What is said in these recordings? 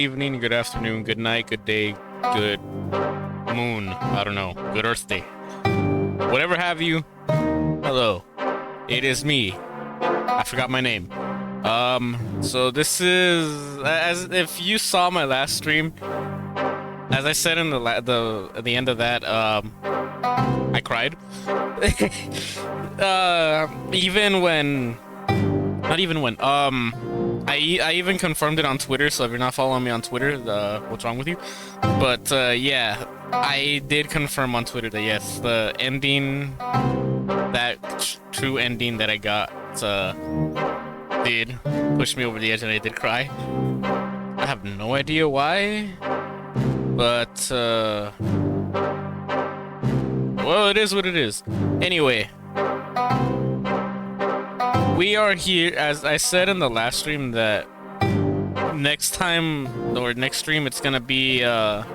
Evening, good afternoon, good night, good day, good moon. I don't know. Good Earth Day. Whatever have you. Hello. It is me. I forgot my name. So this is as if you saw my last stream, as I said in the end of that, I cried. Even when not even when I even confirmed it on Twitter, so if you're not following me on Twitter, what's wrong with you? But yeah, I did confirm on Twitter that yes, the ending, that true ending that I got, did push me over the edge and I did cry. I have no idea why, but well, it is what it is. Anyway, we are here, as I said in the last stream, that next time or next stream it's gonna be not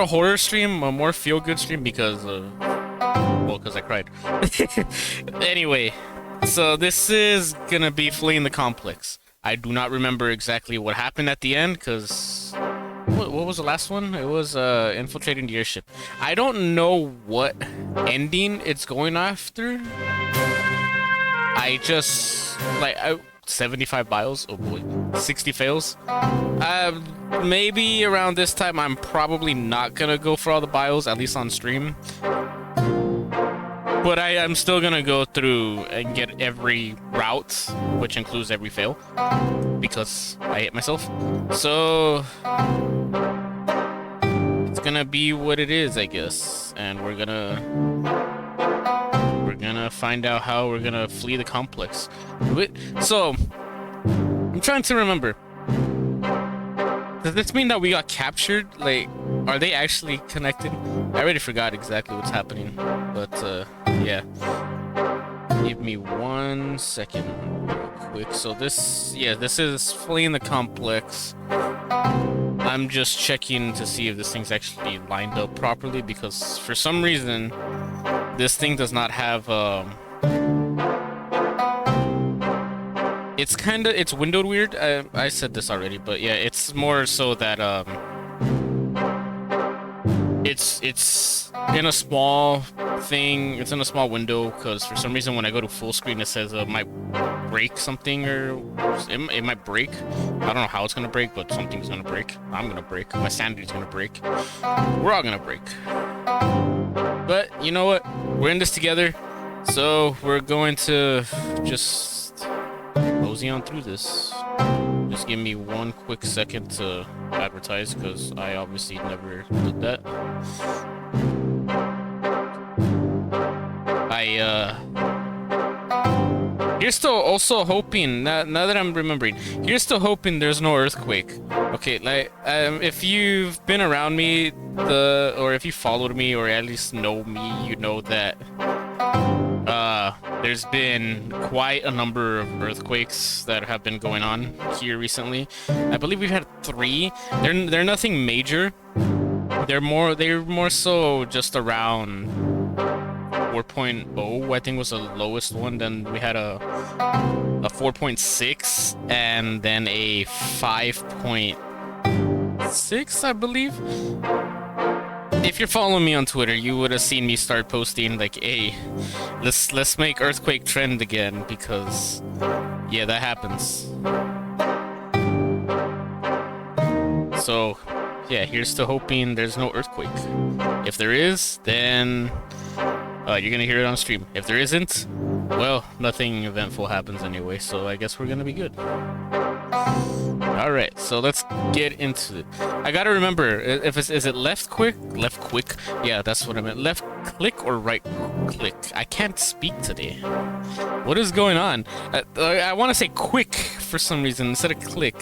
a horror stream, a more feel-good stream because because I cried. Anyway, so this is gonna be fleeing the complex. I do not remember exactly what happened at the end because what was the last one? It was infiltrating the airship. I don't know what ending it's going after. I just 75 bios. Oh boy, 60 fails. Maybe around this time I'm probably not gonna go for all the bios, at least on stream. But I'm still gonna go through and get every route, which includes every fail, because I hate myself. So it's gonna be what it is, I guess, and we're gonna find out how we're gonna flee the complex. So I'm trying to remember. Does this mean that we got captured? Like, are they actually connected? I already forgot exactly what's happening, but yeah. Give me 1 second real quick. So this is fleeing the complex. I'm just checking to see if this thing's actually lined up properly, because for some reason this thing does not have it's windowed weird. I said this already, but yeah, it's more so that it's in a small thing. It's in a small window because for some reason when I go to full screen it says it might break something, or it might break. I don't know how it's gonna break, but something's gonna break. I'm gonna break. My sanity's gonna break. We're all gonna break. But you know what? We're in this together, so we're going to just mosey on through this. Just give me 1 quick second to advertise, because I obviously never did that. Here's still also hoping, now that I'm remembering, here's still hoping there's no earthquake. Okay, like, if you've been around me, or if you followed me, or at least know me, you know that, there's been quite a number of earthquakes that have been going on here recently. I believe we've had 3. They're nothing major. They're more so just around 4.0, I think was the lowest one. Then we had a 4.6 and then a 5.6, I believe. If you're following me on Twitter, you would have seen me start posting like, hey, let's make earthquake trend again, because yeah, that happens. So yeah, here's to hoping there's no earthquake. If there is, then you're gonna hear it on stream. If there isn't, well, nothing eventful happens anyway, so I guess we're gonna be good. Alright, so let's get into it. I gotta remember, is it left quick? Left quick? Yeah, that's what I meant. Left click or right click? I can't speak today. What is going on? I want to say quick for some reason instead of click.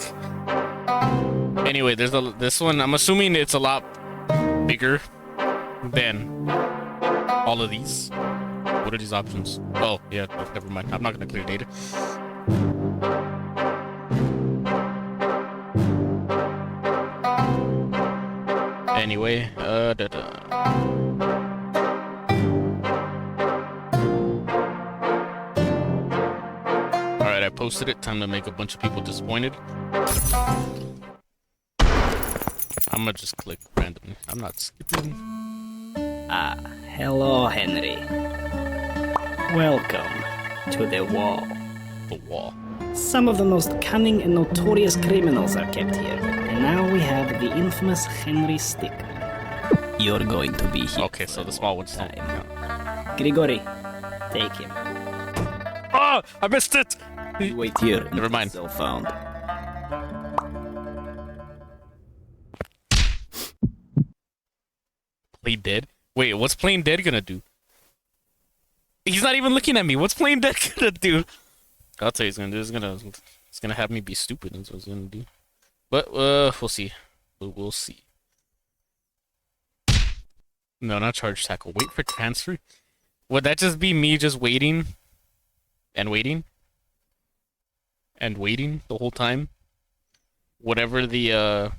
Anyway, there's this one. I'm assuming it's a lot bigger than all of these. What are these options? Oh, yeah, never mind. I'm not gonna clear data. Anyway, Alright, I posted it. Time to make a bunch of people disappointed. I'm gonna just click randomly. I'm not skipping. Hello, Henry. Welcome to the wall. The wall. Some of the most cunning and notorious criminals are kept here. And now we have the infamous Henry Stickmin. You're going to be here. Okay, so the small one's not. Grigori, take him. Oh, I missed it! You wait here. Never mind. So found. Play dead? Wait, what's playing dead gonna do? He's not even looking at me. What's playing dead gonna do? I'll tell you, he's gonna have me be stupid. That's what it's gonna do. But we'll see. We'll see. No, not charge tackle. Wait for transfer. Would that just be me just waiting and waiting and waiting the whole time? Whatever the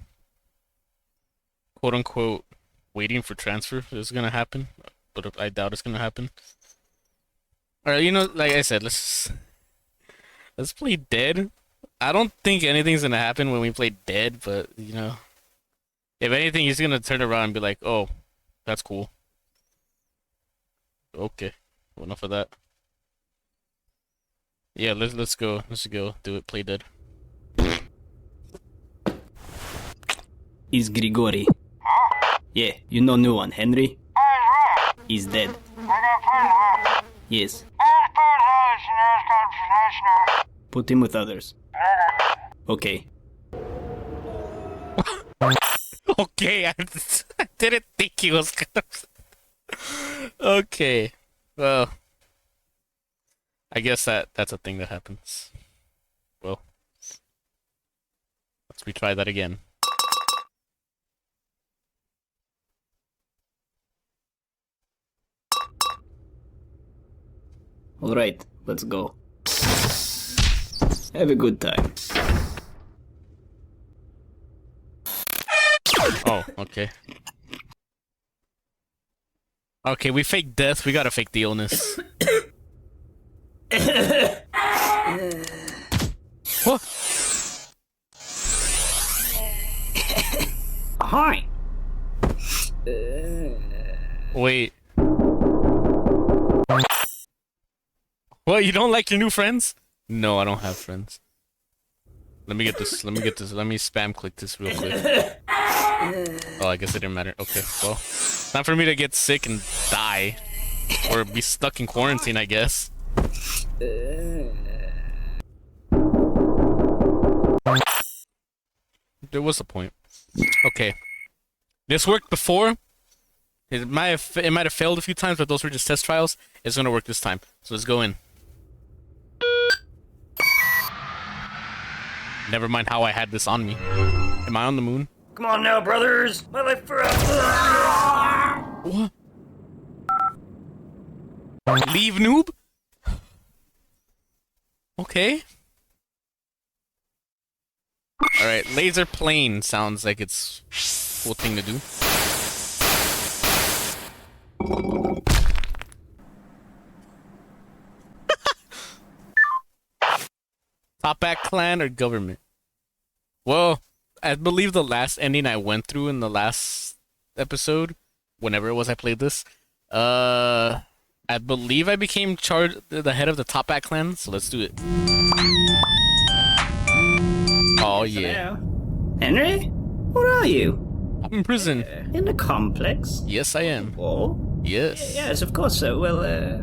quote unquote waiting for transfer is gonna happen, but I doubt it's gonna happen. All right, you know, like I said, let's play dead. I don't think anything's gonna happen when we play dead, but you know, if anything, he's gonna turn around and be like, "Oh, that's cool." Okay, well, enough of that. Yeah, let's go. Let's go. Do it. Play dead. Is Grigori? Yeah, you know new one, Henry? He's dead. Yes. Put him with others. Okay. Okay, I didn't think he was gonna. Okay, well, I guess that's a thing that happens. Well, let's retry that again. Alright, let's go. Have a good time. Oh, okay. Okay, we faked death, we gotta fake the illness. What? Hi! Wait. What, you don't like your new friends? No, I don't have friends. Let me get this. Let me spam click this real quick. Oh, I guess it didn't matter. Okay, well. Time for me to get sick and die. Or be stuck in quarantine, I guess. There was a point. Okay. This worked before. It might have failed a few times, but those were just test trials. It's gonna work this time. So let's go in. Never mind how I had this on me. Am I on the moon? Come on now, brothers! My life forever! What? Leave, noob? Okay. Alright, laser plane sounds like it's a cool thing to do. Top back clan or government? Well, I believe the last ending I went through in the last episode, whenever it was I played this, I believe I became the head of the Top back clan, so let's do it. Oh yeah. Hello. Henry? Where are you? I'm in prison. In the complex? Yes, I am. Oh? Yes. Yes, of course, sir. Well,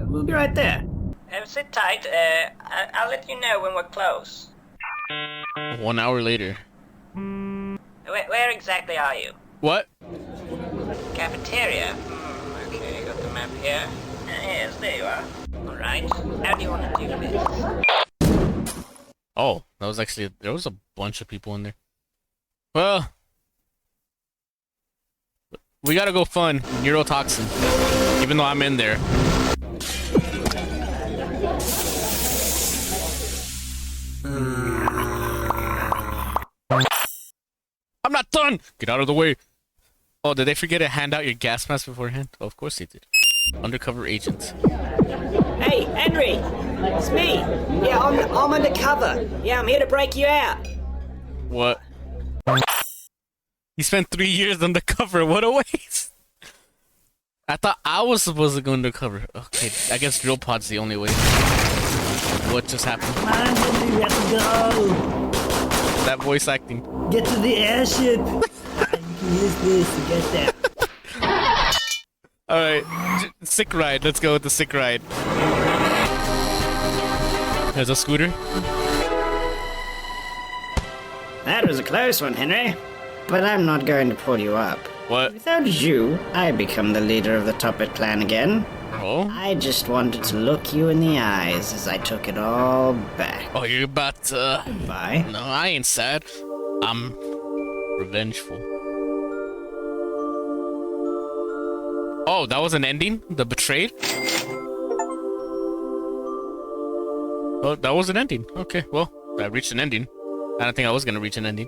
we'll be right there. Sit tight. I'll let you know when we're close. 1 hour later. Where exactly are you? What? Cafeteria? Okay, got the map here. Yes, there you are. Alright. How do you want to do this? Oh, that was actually... There was a bunch of people in there. Well... We gotta go fund neurotoxin. Even though I'm in there. I'm not done! Get out of the way. Oh, did they forget to hand out your gas mask beforehand? Oh, of course they did. Undercover agent. Hey, Henry! It's me! Yeah, I'm undercover. Yeah, I'm here to break you out. What? He spent 3 years undercover. What a waste! I thought I was supposed to go undercover. Okay, I guess drill pod's the only way. What just happened? Come on, Henry, we have to go. That voice acting. Get to the airship. You can use this to get there. Alright, sick ride. Let's go with the sick ride. There's a scooter. That was a close one, Henry. But I'm not going to pull you up. What? Without you, I become the leader of the Toppet clan again. Oh? I just wanted to look you in the eyes as I took it all back. Oh, you're about to... Bye. No, I ain't sad. I'm revengeful. Oh, that was an ending? The betrayed? Oh, that was an ending. Okay, well, I reached an ending. I don't think I was gonna reach an ending.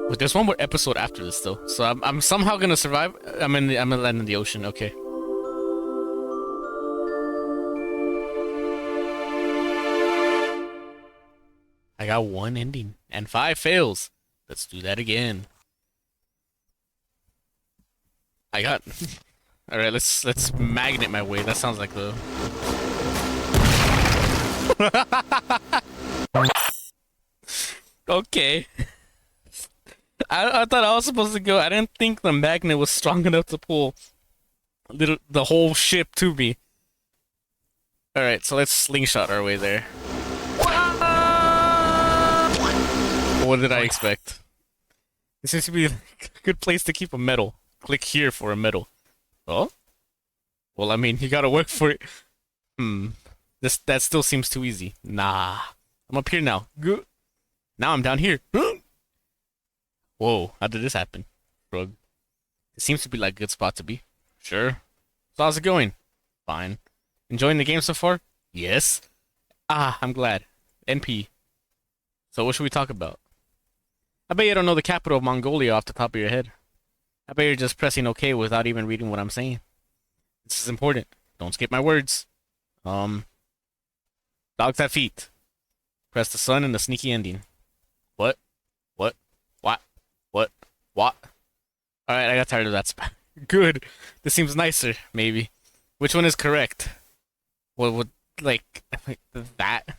But there's one more episode after this, though. So I'm somehow gonna survive. I'm gonna land in the ocean. Okay. I got one ending and 5 fails. Let's do that again. I got. All right, let's magnet my way. That sounds like the. Okay. I thought I was supposed to go. I didn't think the magnet was strong enough to pull the whole ship to me. All right, so let's slingshot our way there. What did I expect? This seems to be a good place to keep a medal. Click here for a medal. Oh? Well, I mean, you gotta work for it. That still seems too easy. Nah. I'm up here now. Good. Now I'm down here. Whoa, how did this happen? Shrug. It seems to be like a good spot to be. Sure. So how's it going? Fine. Enjoying the game so far? Yes. Ah, I'm glad. NP. So what should we talk about? I bet you don't know the capital of Mongolia off the top of your head. I bet you're just pressing OK without even reading what I'm saying. This is important. Don't skip my words. Dogs have feet. Press the sun and the sneaky ending. What? What? What? What? What? Alright, I got tired of that spot. Good. This seems nicer, maybe. Which one is correct? What like that?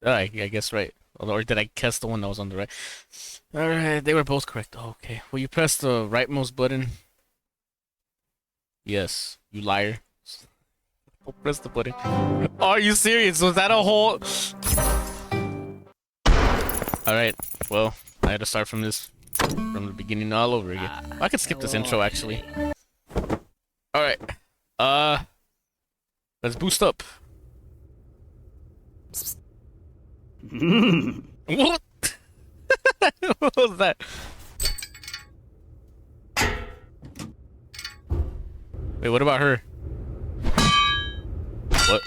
I guess right. Or did I guess the one that was on the right? Alright, they were both correct. Oh, okay. Will you press the rightmost button? Yes, you liar. Oh, press the button. Are you serious? Was that a whole... Alright, well, I had to start from the beginning all over again. I could skip this intro, actually. Alright. Let's boost up. What? What was that? Wait, what about her? What?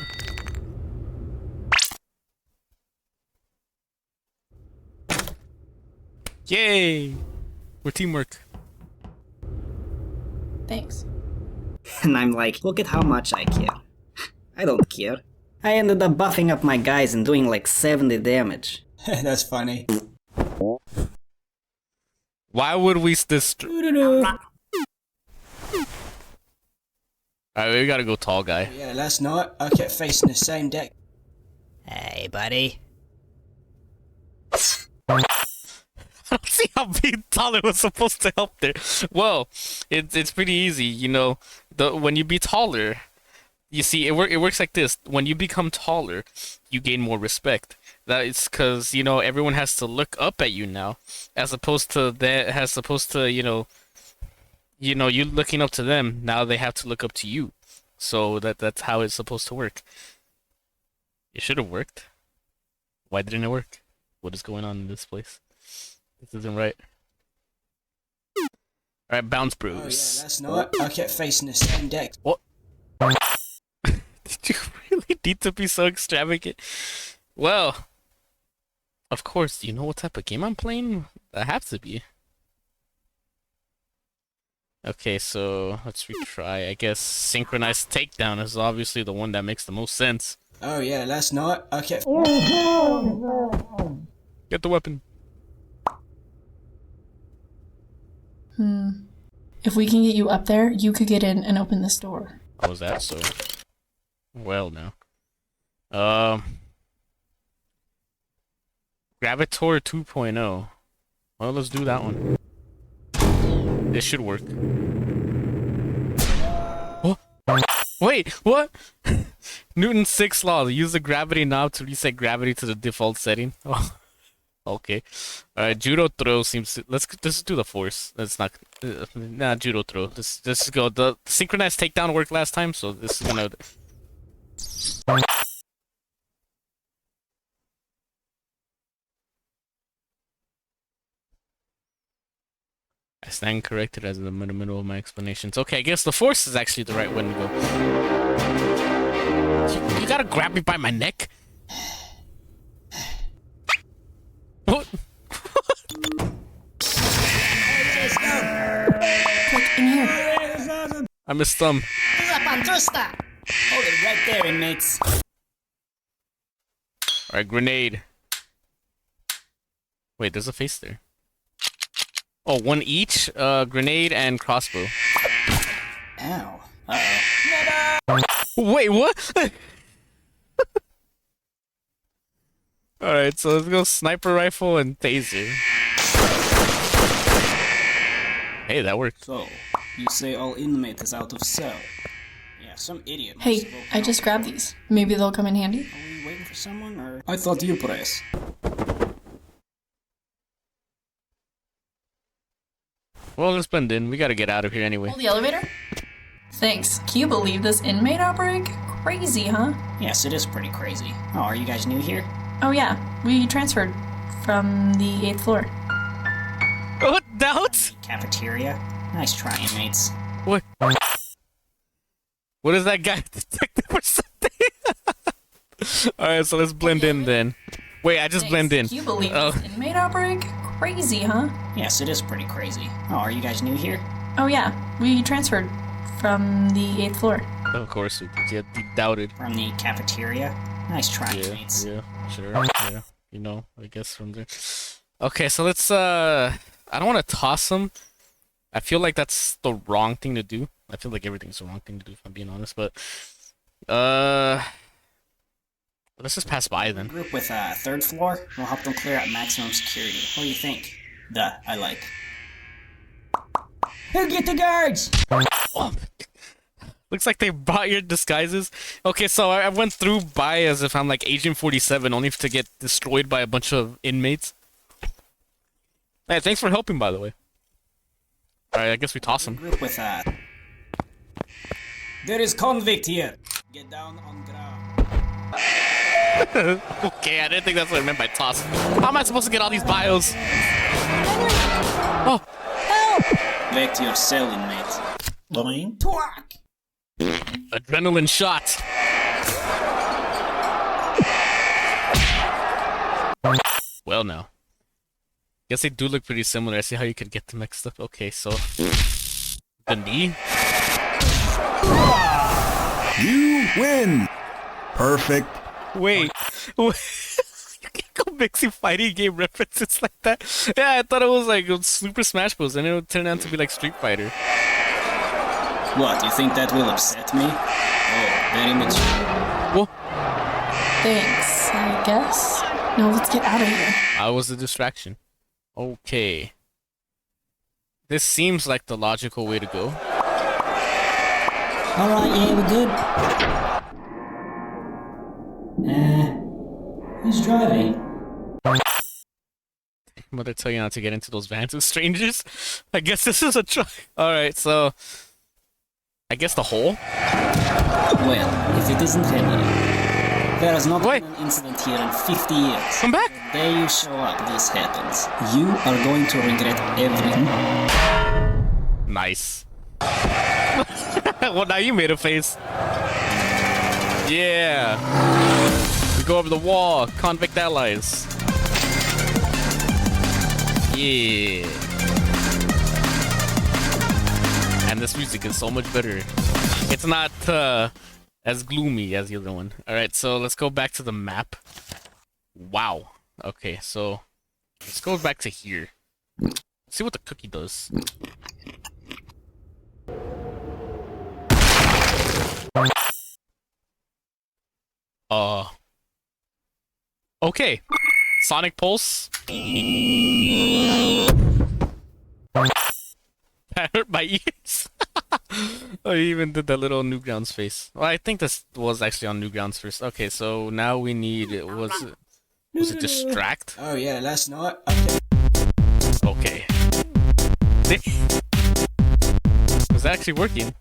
Yay! We're teamwork. Thanks. And I'm like, look at how much I care. I don't care. I ended up buffing up my guys and doing like 70 damage. That's funny. Why would we Alright, we gotta go tall guy. Yeah, last night I kept facing the same deck. Hey, buddy. I don't see how being taller was supposed to help there. Well, it's pretty easy, you know. When you be taller, you see it works like this. When you become taller, you gain more respect. That is because, you know, everyone has to look up at you now, as opposed to you know, you looking up to them. Now they have to look up to you. So that's how it's supposed to work. It should have worked. Why didn't it work? What is going on in this place? This isn't right. Alright, bounce Oh yeah, bruise. last night I kept facing the same deck. What? Did you really need to be so extravagant? Well, of course, do you know what type of game I'm playing? I have to be. Okay, so let's retry. I guess synchronized takedown is obviously the one that makes the most sense. Oh yeah, last night. Okay. Get the weapon. If we can get you up there, you could get in and open this door. How was that so? Well, now. Gravitor 2.0. Well, let's do that one. This should work. What? Wait, what? Newton's 6th law. Use the gravity knob to reset gravity to the default setting. Oh, okay. Alright, judo throw seems to... Let's do the force. That's not... nah, judo throw. Let's go. The synchronized takedown worked last time, so this is gonna... I stand corrected as in the middle of my explanations. Okay, I guess the force is actually the right way to go. You gotta grab me by my neck? What? Quick, in here. I missed thumb. Hold it right there, inmates. Alright, grenade. Wait, there's a face there. Oh, one each? Grenade and crossbow. Ow. Uh-oh. Wait, what? Alright, so let's go sniper rifle and taser. Hey, that worked. So, you say all inmate is out of cell. Yeah, some idiot. must Hey, have woken I up. just grabbed these. Maybe they'll come in handy. Are we waiting for someone, or...? I thought you press. Well, let's blend in. We gotta get out of here anyway. Hold the elevator? Thanks. Can you believe this inmate outbreak? Crazy, huh? Yes, it is pretty crazy. Oh, are you guys new here? Oh yeah, we transferred from the 8th floor. What? Doubts? Cafeteria? Nice try, inmates. What? What is that guy? Detective or something? Alright, so let's blend in then. Wait, I just Thanks. blend in. Can you believe Oh. this inmate outbreak? Crazy, huh? Yes, it is pretty crazy. Oh, are you guys new here? Oh yeah, we transferred from the 8th floor. Of course, we get doubted. From the cafeteria? Nice try, Yeah, inmates. yeah, sure, yeah. You know, I guess from there. Okay, so let's, I don't want to toss him. I feel like that's the wrong thing to do. I feel like everything's the wrong thing to do, if I'm being honest, but... let's just pass by then. Group with, 3rd floor? We'll help them clear out maximum security. What do you think? Duh, I like. Who get the guards? Oh, looks like they brought your disguises. Okay, so I went through by as if I'm like Agent 47, only to get destroyed by a bunch of inmates. Hey, thanks for helping, by the way. Alright, I guess we toss him. Group with, There is convict here. Get down on ground. Okay, I didn't think that's what I meant by toss. How am I supposed to get all these bios? Oh, Back to your cell, inmate. Boing. Twack! adrenaline shot. Well, now. Guess they do look pretty similar. I see how you could get them mixed up. Okay, so the knee. You win. Perfect. Wait. You can't go mixing fighting game references like that. Yeah, I thought it was like Super Smash Bros. And it would turn out to be like Street Fighter. What, you think that will upset me? Oh, very much. Whoa. Thanks, I guess. Now let's get out of here. I was a distraction. Okay. This seems like the logical way to go. Alright, yeah, we're good. Who's driving? Mother tell you not to get into those vans with strangers. I guess this is a try. Alright, so... I guess the hole? Well, if it isn't Henry. There has not Wait. been an incident here in 50 years. Come back! The day you show up, this happens. You are going to regret everything. Nice. Well, now you made a face. Yeah. We go over the wall. Convict allies. Yeah. this music is so much better. It's not as gloomy as the other one. Alright, so let's go back to the map. Wow. Okay, so let's go back to here. Let's see what the cookie does. Okay. Sonic Pulse. That hurt my ears. Oh, he even did that little Newgrounds face. Well, I think this was actually on Newgrounds first. Okay, so now we need... Was it Distract? Oh yeah, last night. Okay. Was that actually working?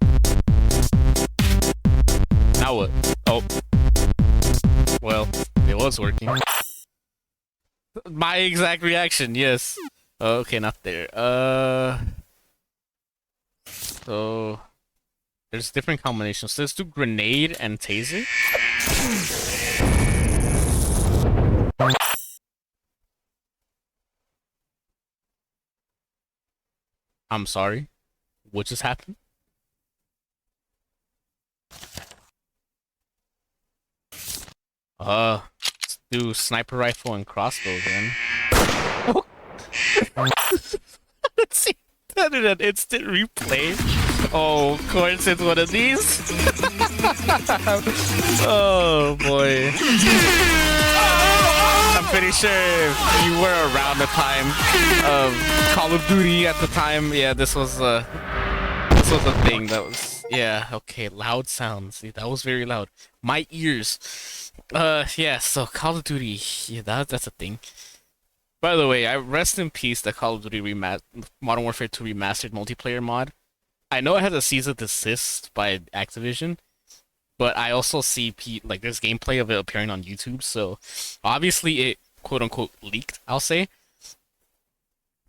Now what? Oh. Well, it was working. My exact reaction, yes. Okay, not there. So there's different combinations. So let's do grenade and taser. I'm sorry. What just happened? Let's do sniper rifle and crossbow then. Let's see. That did an instant replay. Oh, of course it's one of these. Oh boy. I'm pretty sure if you were around the time of Call of Duty at the time, yeah, this was a thing that was, yeah, okay, loud sounds. Yeah, that was very loud. My ears. Yeah, so Call of Duty, yeah, that's a thing. By the way, I rest in peace the Call of Duty Modern Warfare 2 Remastered multiplayer mod. I know it has a cease and desist by Activision, but I also see there's gameplay of it appearing on YouTube, so obviously it quote unquote leaked, I'll say.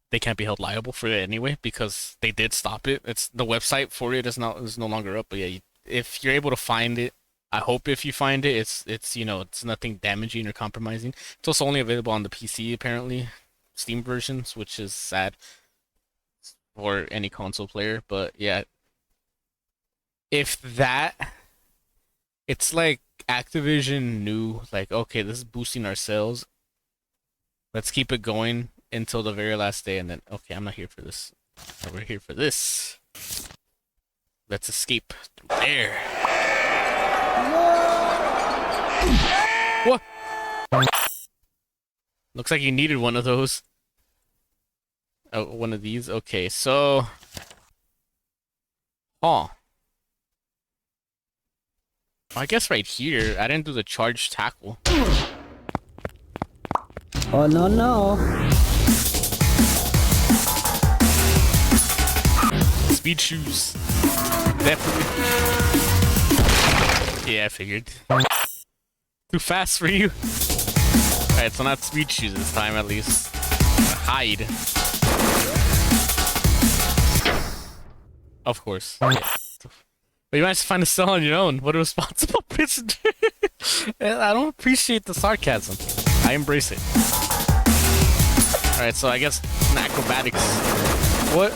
They can't be held liable for it anyway because they did stop it. It's the website for it is no longer up, but yeah, if you're able to find it, I hope if you find it, it's you know, it's nothing damaging or compromising. It's also only available on the PC apparently, Steam versions, which is sad for any console player. But yeah, if that, it's like Activision knew, like, okay, this is boosting our sales. Let's keep it going until the very last day, and then okay, I'm not here for this. We're here for this. Let's escape through there. What? Looks like you needed one of those. Oh, one of these? Okay, so... Oh. I guess right here, I didn't do the charge tackle. Oh no no. Speed shoes. Definitely. Yeah, I figured. Too fast for you. Alright, so not speed shoes this time at least. Hide. Of course. Yeah. But you managed to find a cell on your own. What a responsible prisoner. I don't appreciate the sarcasm. I embrace it. Alright, so I guess acrobatics. What?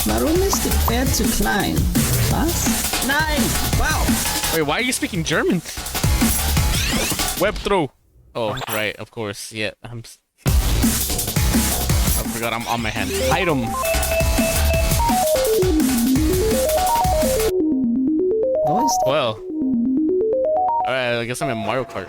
Warum ist die Pferd zu klein? Was? Nein! Wow! Wait, why are you speaking German? Web throw. Oh, right, of course. Yeah, I forgot I'm on my hand. Item. Well. Alright, I guess I'm in Mario Kart.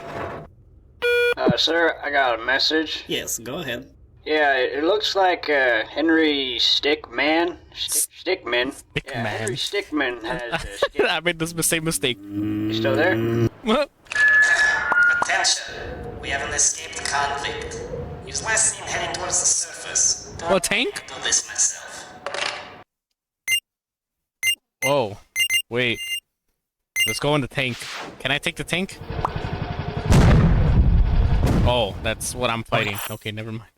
Sir, I got a message. Yes, go ahead. Yeah, it looks like Henry Stickmin. Stickmin. Yeah, Henry Stickmin has escaped. I made this same mistake. You still there? Attention! We have an escaped convict. He was last seen heading towards the surface. Oh, a tank? Do this myself. Whoa. Wait. Let's go in the tank. Can I take the tank? Oh, that's what I'm fighting. Okay, never mind.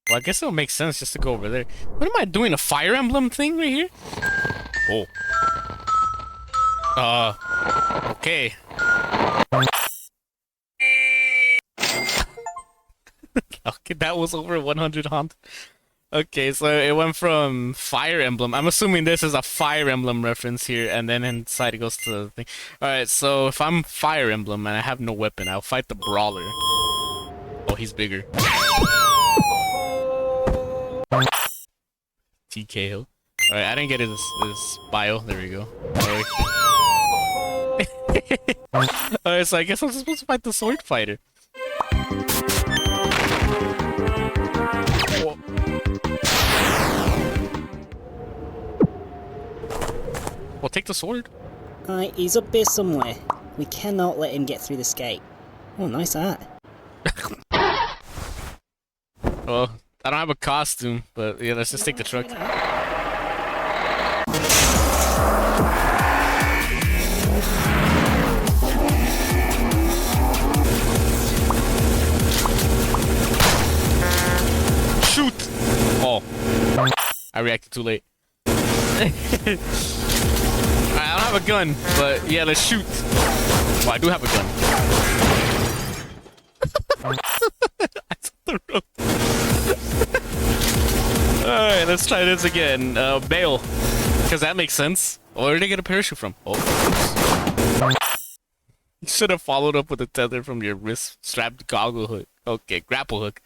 Well, I guess it'll make sense just to go over there. What am I doing? A Fire Emblem thing right here? Oh. Okay. Okay, that was over 100 haunt. Okay, so it went from Fire Emblem. I'm assuming this is a Fire Emblem reference here, and then inside it goes to the thing. Alright, so if I'm Fire Emblem and I have no weapon, I'll fight the Brawler. Oh, he's bigger. TKO. Alright, I didn't get his bio. There we go. Alright, so I guess I'm supposed to fight the Sword Fighter. Whoa. Well, take the sword. He's up there somewhere. We cannot let him get through this gate. Oh, nice art. Well, I don't have a costume, but yeah, let's just take the truck. Shoot! Oh, I reacted too late. I don't have a gun, but yeah, let's shoot. Well, I do have a gun. I took the rope. Alright, let's try this again. Bail. Because that makes sense. Where did I get a parachute from? Oh. You should have followed up with a tether from your wrist strapped goggle hook. Okay, grapple hook.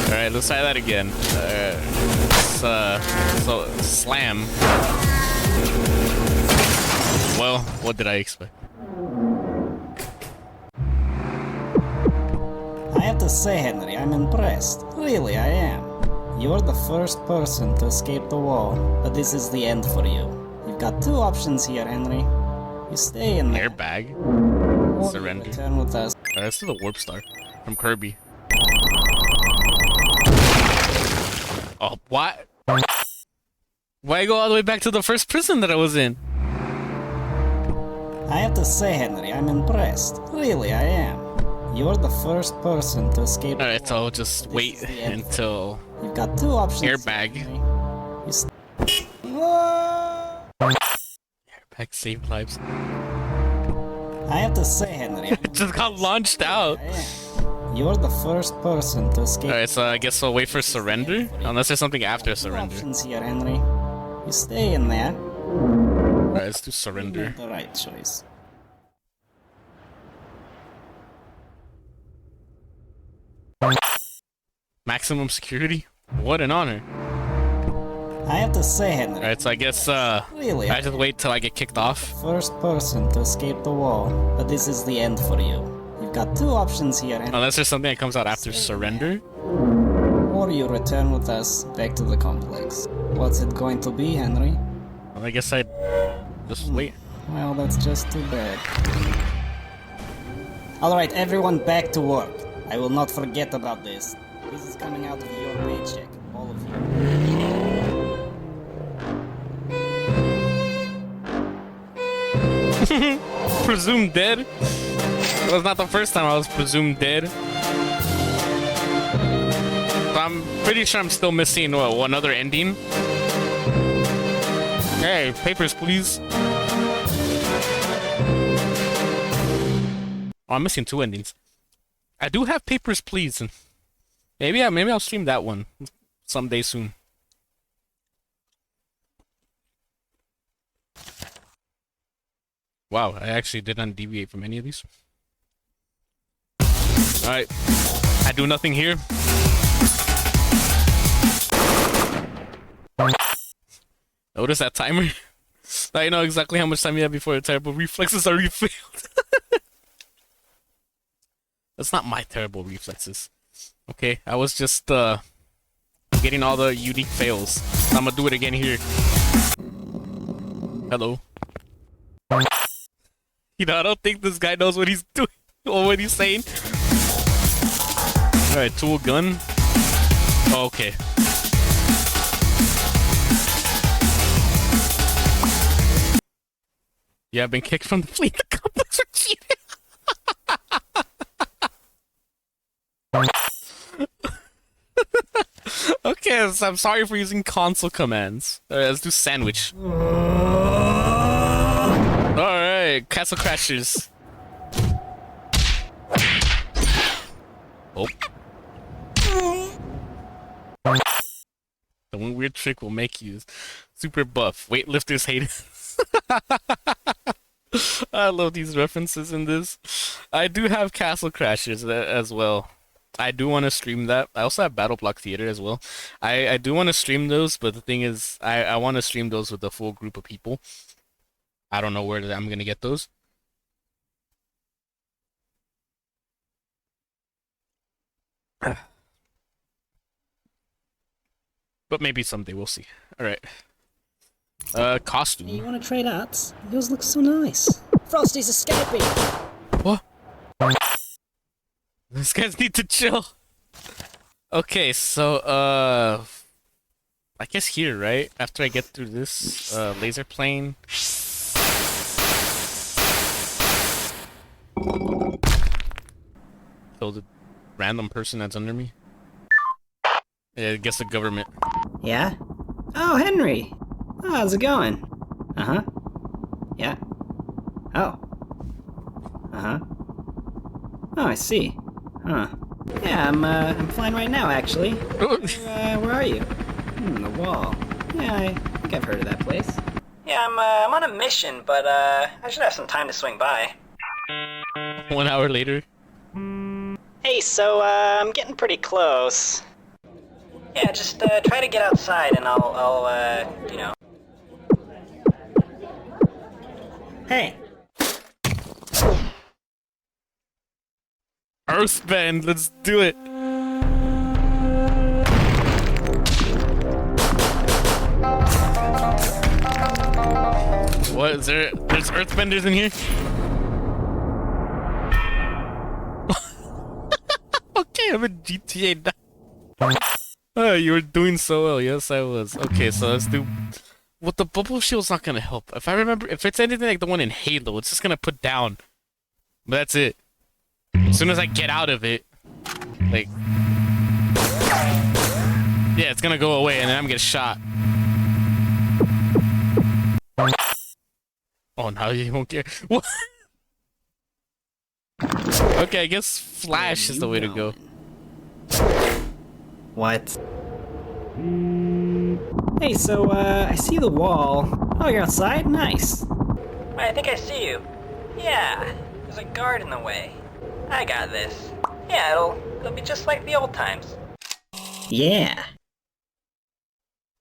Alright, let's try that again. So, slam. Well, what did I expect? I have to say, Henry, I'm impressed. Really, I am. You're the first person to escape the wall, but this is the end for you. You've got two options here, Henry. You stay in there. Airbag. Or Surrender. you return with us. That's still a warp star from Kirby. Oh, what? Why go all the way back to the first prison that I was in? I have to say, Henry, I'm impressed. Really, I am. You're the first person to escape. Alright, so I'll just wait until You've got two options. airbag. Airbag saved lives. I have to say, Henry, It just got launched out. I am. You're the first person to escape. Alright, so I guess I'll wait for surrender? Unless there's something after Two surrender. options here, Henry. You stay in there. Alright, let's do You surrender. made the right choice. Maximum security? What an honor. I have to say, Henry. Alright, so I guess Really, I just wait till I get kicked off. first person to escape the wall, but this is the end for you. You've got two options here, Henry. Unless there's something that comes out after surrender. Or you return with us back to the complex. What's it going to be, Henry? Well, I guess I'd just wait. Well, that's just too bad. Alright, everyone back to work. I will not forget about this. This is coming out of your paycheck, all of you. Presumed dead? It was not the first time I was presumed dead. So I'm pretty sure I'm still missing one other ending. Hey, papers, please. Oh, I'm missing two endings. I do have papers, please. Maybe I'll stream that one someday soon. Wow, I actually did not deviate from any of these. Alright. I do nothing here. Notice that timer? Now you know exactly how much time you have before your terrible reflexes are refilled. That's not my terrible reflexes. Okay, I was just getting all the unique fails. I'm gonna do it again here. Hello. You know, I don't think this guy knows what he's doing or what he's saying. Alright, tool gun. Oh, okay. Yeah, I've been kicked from the fleet. The complex are cheating. Okay, so I'm sorry for using console commands. Alright, let's do sandwich. Alright, Castle Crashers. Oh. The one weird trick will make you super buff. Weightlifters hate it. I love these references in this. I do have Castle Crashers as well. I do want to stream that. I also have Battle Block Theater as well. I do want to stream those, but the thing is, I want to stream those with a full group of people. I don't know where I'm gonna get those. But maybe someday, we'll see. Alright. Costume. You want to trade arts? Yours looks so nice. Frosty's escaping! What? These guys need to chill. Okay, so, I guess here, right? After I get through this, laser plane. Kill the random person that's under me. Yeah, I guess the government. Yeah? Oh, Henry! Oh, how's it going? Uh-huh. Yeah. Oh. Uh-huh. Oh, I see. Huh. Yeah, I'm fine right now, actually. Where are you? The wall. Yeah, I think I've heard of that place. Yeah, I'm on a mission, but I should have some time to swing by. 1 hour later. Hey, so, I'm getting pretty close. Yeah, just try to get outside and I'll you know. Hey! Earthbend, let's do it. What is there? There's Earthbenders in here? Okay, I'm in GTA now. Oh, you were doing so well. Yes, I was. Okay, so let's do. What the bubble shield's not gonna help. If I remember, if it's anything like the one in Halo, it's just gonna put down. But that's it. As soon as I get out of it, like, yeah, it's gonna go away, and then I'm gonna get shot. Oh, now you won't care. What? Okay, I guess Flash is the way to go. What? Hey, so, I see the wall. Oh, you're outside? Nice. I think I see you. Yeah, there's a guard in the way. I got this. Yeah, it'll be just like the old times. Yeah.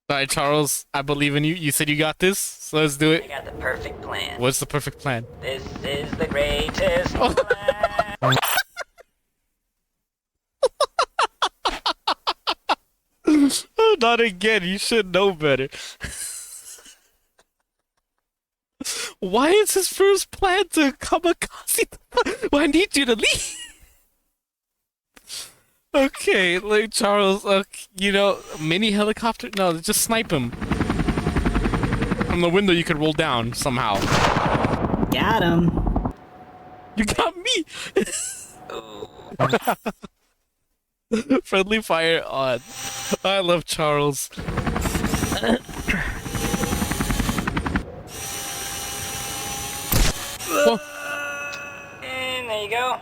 Alright, Charles, I believe in you. You said you got this, so let's do I it. got the perfect plan. What's the perfect plan? This is the greatest Oh. plan. Not again, you should know better. Why is his first plan to kamikaze? Well, I need you to leave. Okay, like Charles, you know, mini helicopter? No, just snipe him. From the window you could roll down somehow. Got him. You got me! Friendly fire on. I love Charles. Whoa. And there you go.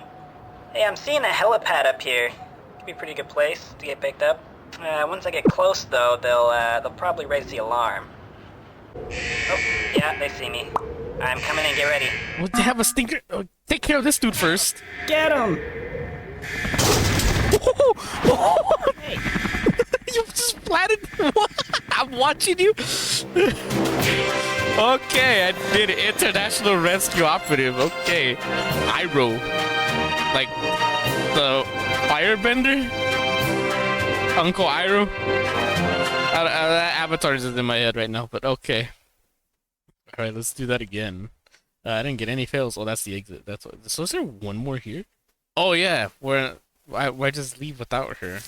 Hey, I'm seeing a helipad up here. Could be a pretty good place to get picked up. Once I get close, though, they'll probably raise the alarm. Oh, yeah, they see me. I'm coming in. Get ready. Well, they have a stinker. Take care of this dude first. Get him! Hey. You just planted. I'm watching you. Okay, I did International Rescue Operative. Okay, Iroh, like the firebender, Uncle Iroh. Avatar is in my head right now, but okay. All right, let's do that again. I didn't get any fails. Oh, that's the exit. That's what. So is there one more here? Oh yeah, why just leave without her?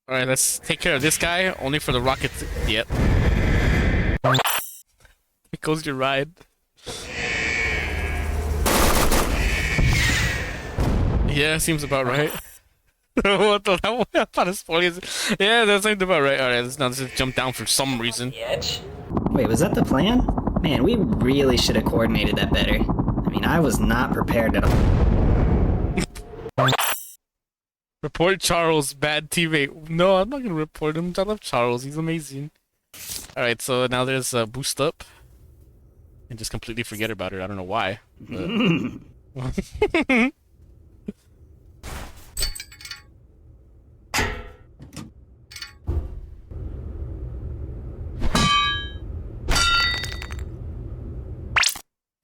All right, let's take care of this guy. Only for the rocket. Yep. It goes your ride. Yeah, seems about right. What the hell? I thought it's funny. Yeah, that seems about right. All right, let's not just jump down for some reason. The edge. Wait, was that the plan? Man, we really should have coordinated that better. I mean, I was not prepared at all. Report Charles, bad teammate. No, I'm not gonna report him. I love Charles. He's amazing. Alright, so now there's a boost up. And just completely forget about it. I don't know why. But...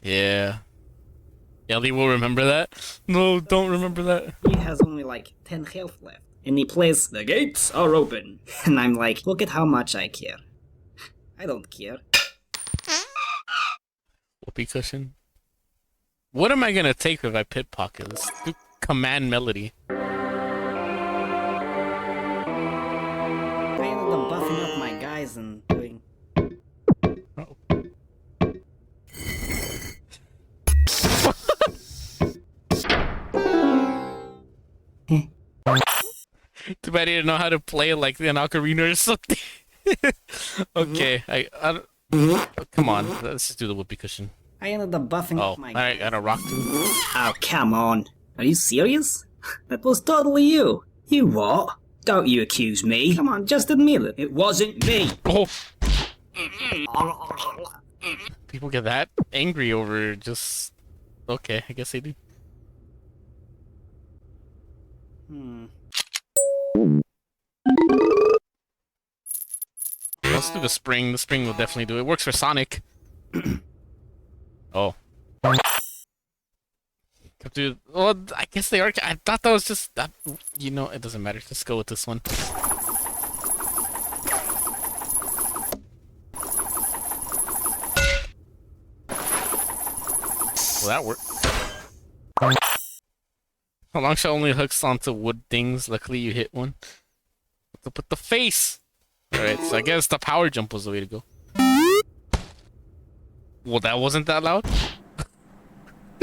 yeah. Ellie will remember that? No, don't remember that. He has only like 10 health left. And he plays, "The gates are open." And I'm like, look at how much I care. I don't care. Whoopee cushion. What am I gonna take if I pit pocket? Let's do command melody. I ended up buffing up my guys and doing... Oh. Too bad I didn't know how to play like an ocarina or something. Okay, oh, come on, let's just do the whoopee cushion. I ended up buffing Oh, up my I guys. got a rock too. Oh, come on. Are you serious? That was totally you. You what? Don't you accuse me. Come on, just admit it. It wasn't me. Oh, people get that angry over just. Okay, I guess they do. Let's do the spring. The spring will definitely do it. Works for Sonic. Oh. Dude, well, I guess they are. I thought that was just that. You know, it doesn't matter. Let's go with this one. Will that work? How long shall only hooks onto wood things? Luckily, you hit one. To put the face. All right, so I guess the power jump was the way to go. Well, that wasn't that loud.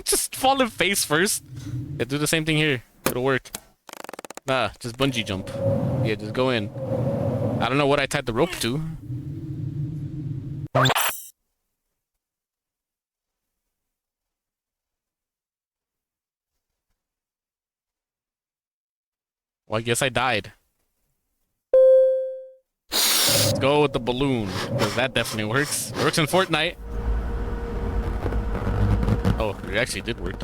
Just fall in face first. Yeah, do the same thing here. It'll work. Nah, just bungee jump. Yeah, just go in. I don't know what I tied the rope to. Well, I guess I died. Let's go with the balloon, because that definitely works. It works in Fortnite. Oh, it actually did work.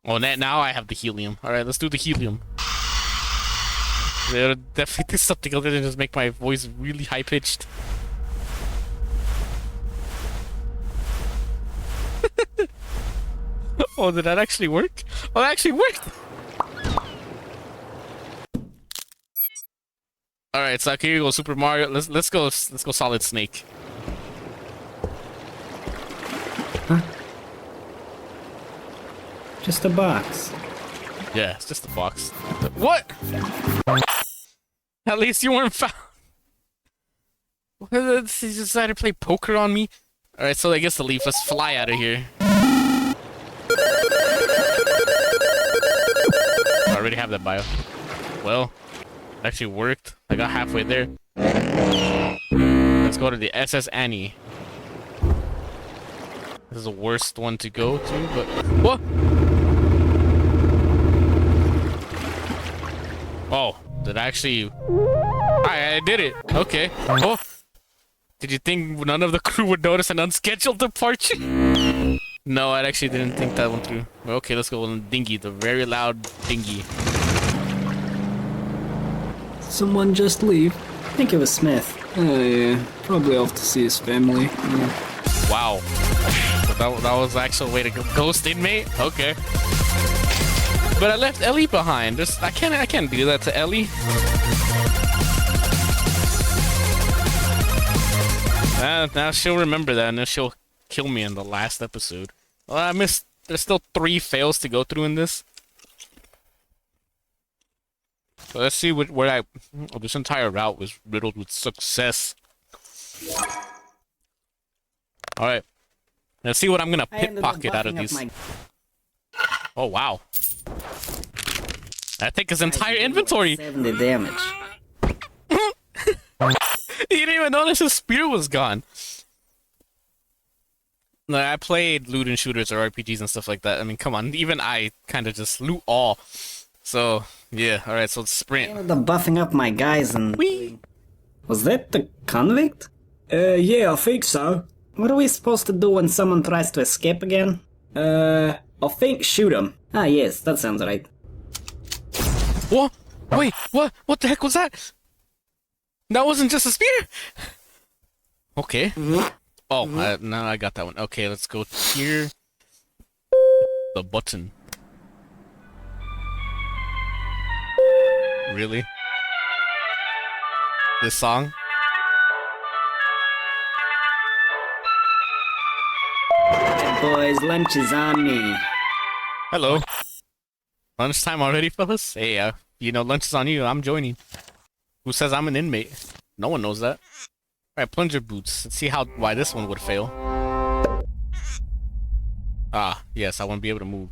Oh, now I have the helium. Alright, let's do the helium. It'll definitely do something other than just make my voice really high-pitched. Oh, did that actually work? Oh, that actually worked! Alright, so here you go, Super Mario. Let's go Solid Snake. Huh? Just a box. Yeah, it's just a box. What? At least you weren't found. He decided to play poker on me. Alright, so I guess the leaf. Let's fly out of here. I already have that bio. Well, it actually worked. I got halfway there. Let's go to the SS Annie. This is the worst one to go to, but... What? Oh, did I actually... I did it. Okay. Oh. Did you think none of the crew would notice an unscheduled departure? No, I actually didn't think that one through. Well, okay, let's go on Dinghy, the very loud Dinghy. Someone just leave? I think it was Smith. Oh yeah, probably off to see his family. Yeah. Wow. That was actually a way to go. Ghost inmate? Okay. But I left Ellie behind. I can't do that to Ellie. Now she'll remember that, and then she'll kill me in the last episode. Well, I missed. There's still 3 fails to go through in this. So let's see where I... Oh, this entire route was riddled with success. Alright. Let's see what I'm gonna pickpocket out of these. Oh, wow. I think his entire inventory. 70 damage. He didn't even notice his spear was gone. Like, I played loot and shooters or RPGs and stuff like that. I mean, come on, even I kind of just loot all. So yeah, all right. So let's sprint. The buffing up my guys and... Whee! Was that the convict? Yeah, I think so. What are we supposed to do when someone tries to escape again? I think shoot him. Ah, yes, that sounds right. What? Wait, what? What the heck was that? That wasn't just a spear. Okay. Oh, now I got that one. Okay, let's go here. The button. Really? This song? Boys, lunch is on me. Hello. Lunchtime already, fellas? Hey, you know, lunch is on you. I'm joining. Who says I'm an inmate? No one knows that. Alright, plunger boots. Let's see why this one would fail. Ah, yes, I won't be able to move.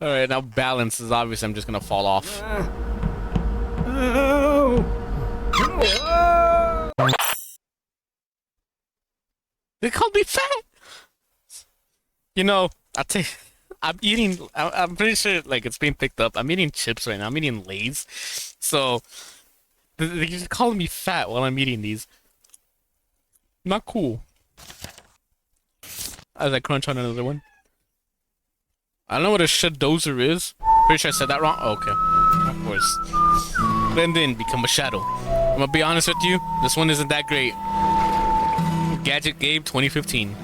Alright, now balance is obvious. I'm just gonna fall off. They called me fat! You know, I'm eating, I'm pretty sure, like, it's being picked up. I'm eating chips right now. I'm eating Lay's. So, they're just calling me fat while I'm eating these. Not cool. As I crunch on another one. I don't know what a shadozer is. Pretty sure I said that wrong. Oh, okay. Of course. Blend in, become a shadow. I'm gonna be honest with you, this one isn't that great. Gadget Gabe 2015.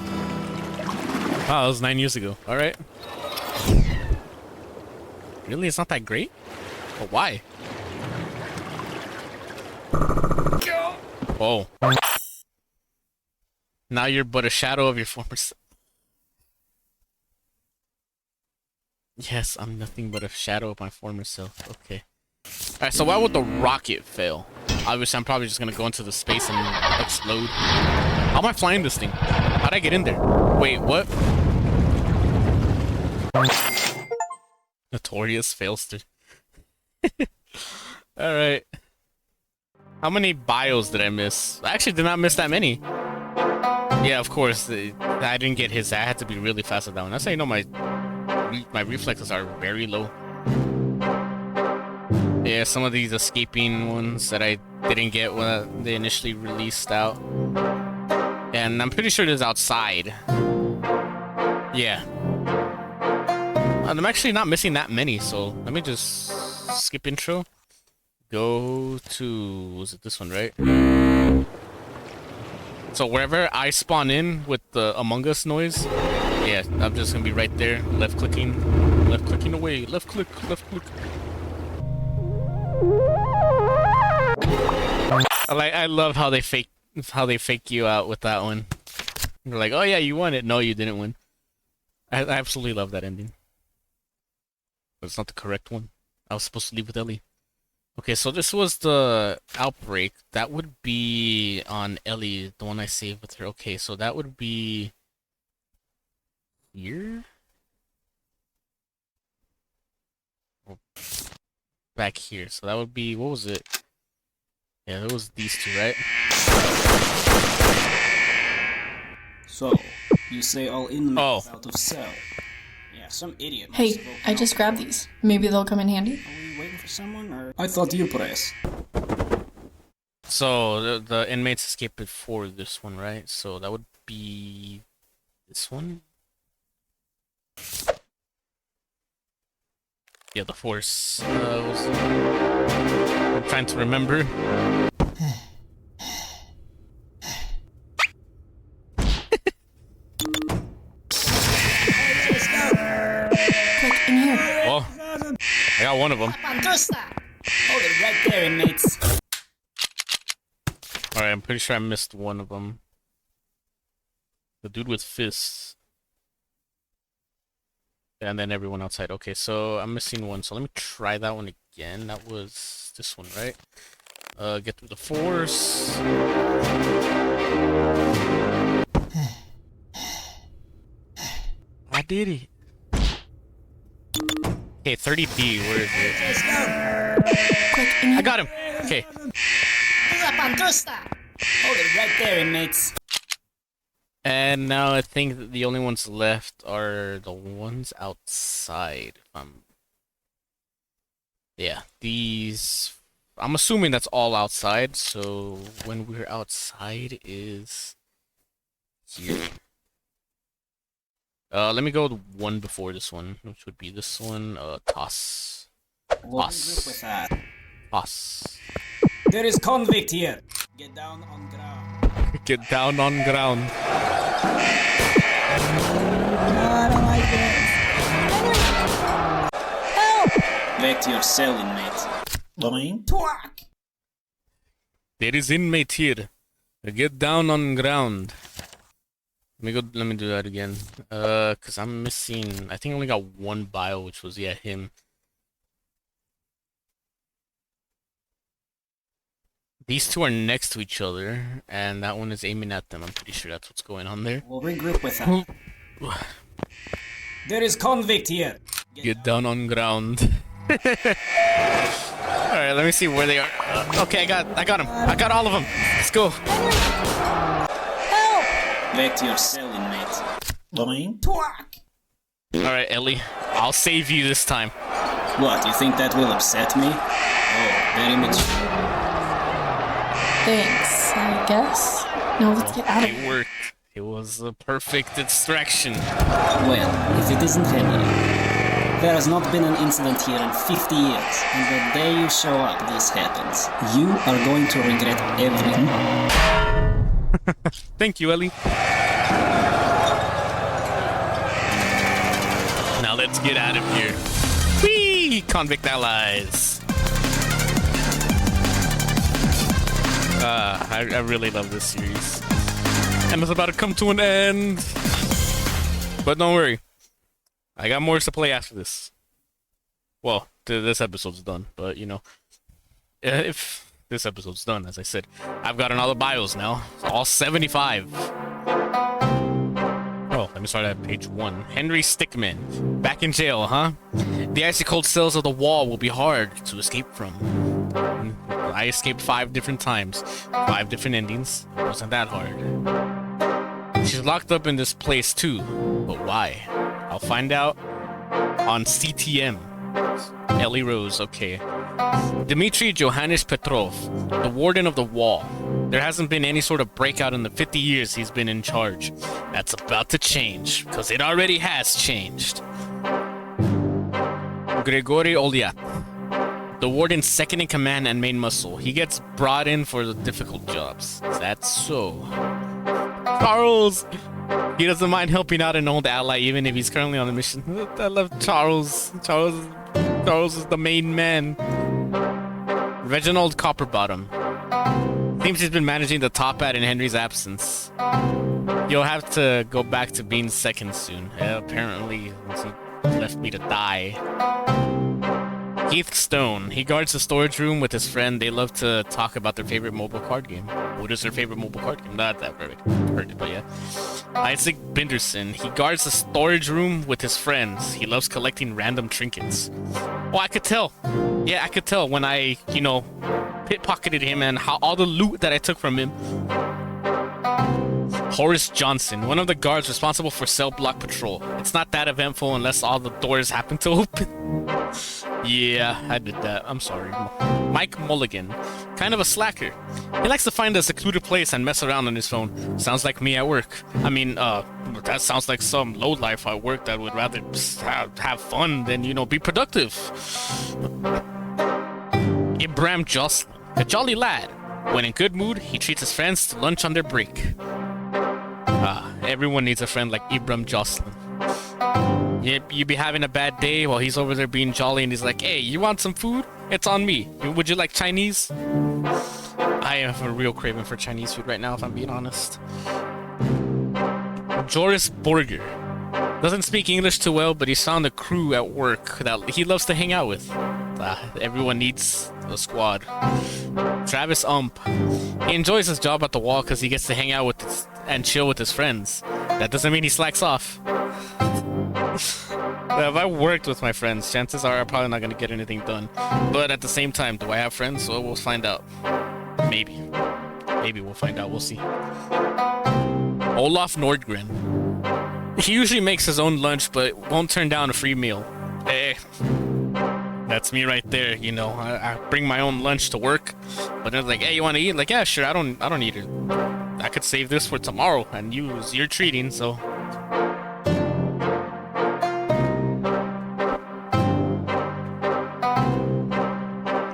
Wow, that was 9 years ago. Alright. Really? It's not that great? But why? Oh. Now you're but a shadow of your former self. Yes, I'm nothing but a shadow of my former self. Okay. Alright, so why would the rocket fail? Obviously, I'm probably just gonna go into the space and explode. How am I flying this thing? How'd I get in there? Wait, what? Notorious failster. Alright. How many bios did I miss? I actually did not miss that many. Yeah, of course. I didn't get his. I had to be really fast at that one. That's how you know my reflexes are very low. Yeah, some of these escaping ones that I didn't get when they initially released out. And I'm pretty sure it is outside. Yeah. I'm actually not missing that many, so let me just skip intro. Go to... was it this one, right? So wherever I spawn in with the Among Us noise, yeah, I'm just gonna be right there, left clicking away, left click. I love how they fake you out with that one. They're like, oh yeah, you won it. No, you didn't win. I absolutely love that ending. But it's not the correct one. I was supposed to leave with Ellie. Okay, so this was the outbreak. That would be on Ellie, the one I saved with her. Okay, so that would be here? Oh, back here. So that would be, what was it? Yeah, that was these two, right? So, you say all inmates out of cell. Yeah, some idiot. Hey, I just grabbed these. Maybe they'll come in handy. Are we waiting for someone, or...? I thought you press. So the inmates escaped before this one, right? So that would be this one. Yeah, the force. I'm trying to remember. Quick, in here. Oh, I got one of them. Hold it right there, inmates. Alright, I'm pretty sure I missed one of them. The dude with fists. And then everyone outside. Okay, so I'm missing one. So let me try that one again. That was this one, right? Get through the force. I did it. Okay, 30B, where is it? Quick, in here. I got him! Okay. Hold it right there, inmates. And now I think that the only ones left are the ones outside. Yeah, these... I'm assuming that's all outside, so when we're outside is... here. Let me go with one before this one, which would be this one, toss. We'll regroup with that. Toss. There is convict here. Get down on ground. Get down on ground. I don't like this. Help! Back to your cell, inmate. Boing. Twack! There is inmate here. Get down on ground. Let me do that again. Cause I'm missing, I think I only got one bio, which was, yeah, him. These two are next to each other, and that one is aiming at them. I'm pretty sure that's what's going on there. We'll regroup with that. There is convict here. Get down on ground. Alright, let me see where they are. Okay, I got him. I got all of them. Let's go. Help! Back to your cell, inmate. Boing. Twack! Alright, Ellie. I'll save you this time. What, you think that will upset me? Oh, very much. Thanks, I guess. Now let's get out of It here. worked. It was a perfect distraction. Well, if it isn't Henry. There has not been an incident here in 50 years, and the day you show up, this happens. You are going to regret everything. Thank you, Ellie. Now let's get out of here. Whee! Convict allies. I really love this series. And it's about to come to an end. But don't worry. I got more to play after this. Well, this episode's done, but you know. If this episode's done, as I said, I've gotten all the bios now. All 75. Oh, let me start at page 1. Henry Stickmin. Back in jail, huh? The icy cold cells of the wall will be hard to escape from. I escaped 5 different times. 5 different endings. It wasn't that hard. She's locked up in this place too. But why? I'll find out on CTM. Ellie Rose, okay. Dmitry Johannes Petrov, the warden of the wall. There hasn't been any sort of breakout in the 50 years he's been in charge. That's about to change, because it already has changed. Grigory Olyat, the warden's second in command and main muscle. He gets brought in for the difficult jobs. That's so. Charles! He doesn't mind helping out an old ally even if he's currently on a mission. I love Charles. Charles is the main man. Reginald Copperbottom. Seems he's been managing the top hat in Henry's absence. You'll have to go back to being second soon. Apparently, he left me to die. Keith Stone. He guards the storage room with his friend. They love to talk about their favorite mobile card game. What is their favorite mobile card game? Not that perfect. Heard it, but yeah. Isaac Binderson. He guards the storage room with his friends. He loves collecting random trinkets. Oh, I could tell. Yeah, I could tell when I, you know, pickpocketed him and how all the loot that I took from him. Horace Johnson, one of the guards responsible for cell block patrol. It's not that eventful unless all the doors happen to open. Yeah, I did that. I'm sorry. Mike Mulligan, kind of a slacker. He likes to find a secluded place and mess around on his phone. Sounds like me at work. I mean, that sounds like some lowlife at work that would rather have fun than, you know, be productive. Ibram Jocelyn, a jolly lad. When in good mood, he treats his friends to lunch on their break. Everyone needs a friend like Ibram Jocelyn. You be having a bad day while he's over there being jolly and he's like, hey, you want some food? It's on me. Would you like Chinese? I have a real craving for Chinese food right now, if I'm being honest. Joris Borger. Doesn't speak English too well, but he's found a crew at work that he loves to hang out with. Everyone needs a squad. Travis Ump. He enjoys his job at the wall because he gets to hang out with and chill with his friends. That doesn't mean he slacks off. If I worked with my friends, chances are I'm probably not going to get anything done. But at the same time, do I have friends? Well, we'll find out. Maybe. Maybe we'll find out. We'll see. Olaf Nordgren. He usually makes his own lunch, but won't turn down a free meal. Hey, that's me right there. You know, I bring my own lunch to work, but they're like, "Hey, you want to eat?" Like, yeah, sure. I don't eat it. I could save this for tomorrow and use your treating. So.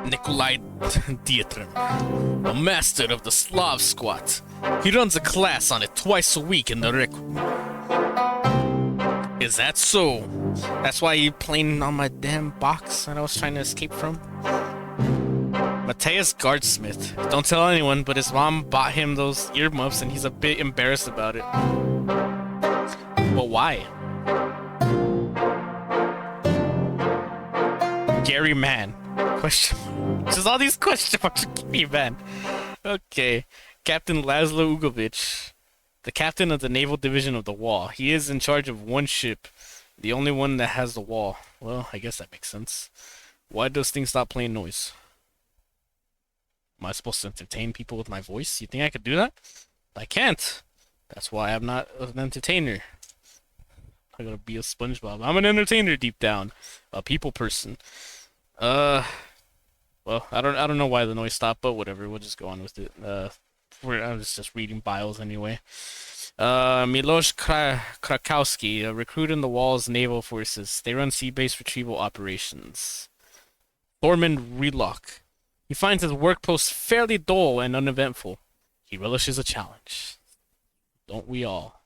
Nikolai Dietrim, a master of the Slav squat. He runs a class on it twice a week in the rec room. Is that so? That's why you're playing on my damn box that I was trying to escape from? Matthias Guardsmith. Don't tell anyone, but his mom bought him those earmuffs and he's a bit embarrassed about it. But why? Gary Mann. Question. Just all these question marks. Gary Mann. Okay. Captain Laszlo Ugovic. The captain of the naval division of the Wall. He is in charge of one ship. The only one that has the wall. Well, I guess that makes sense. Why does things stop playing noise? Am I supposed to entertain people with my voice? You think I could do that? I can't. That's why I'm not an entertainer. I'm gonna be a SpongeBob. I'm an entertainer deep down. A people person. Well, I don't know why the noise stopped, but whatever. We'll just go on with it. I was just reading bios anyway. Miloš Krakowski, a recruit in the Wall's naval forces. They run sea-based retrieval operations. Thormund Relock. He finds his work post fairly dull and uneventful. He relishes a challenge. Don't we all?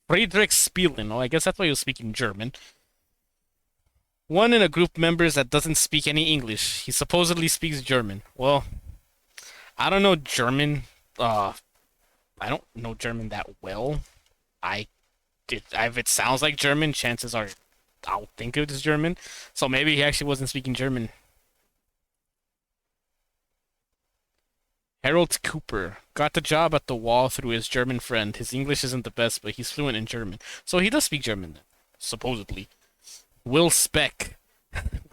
Friedrich Spielen. Oh, I guess that's why he was speaking German. One in a group of members that doesn't speak any English. He supposedly speaks German. Well, I don't know German. I don't know German that well. If it sounds like German, chances are I'll think it is German. So maybe he actually wasn't speaking German. Harold Cooper got the job at the Wall through his German friend. His English isn't the best, but he's fluent in German. So he does speak German, supposedly. Will Speck.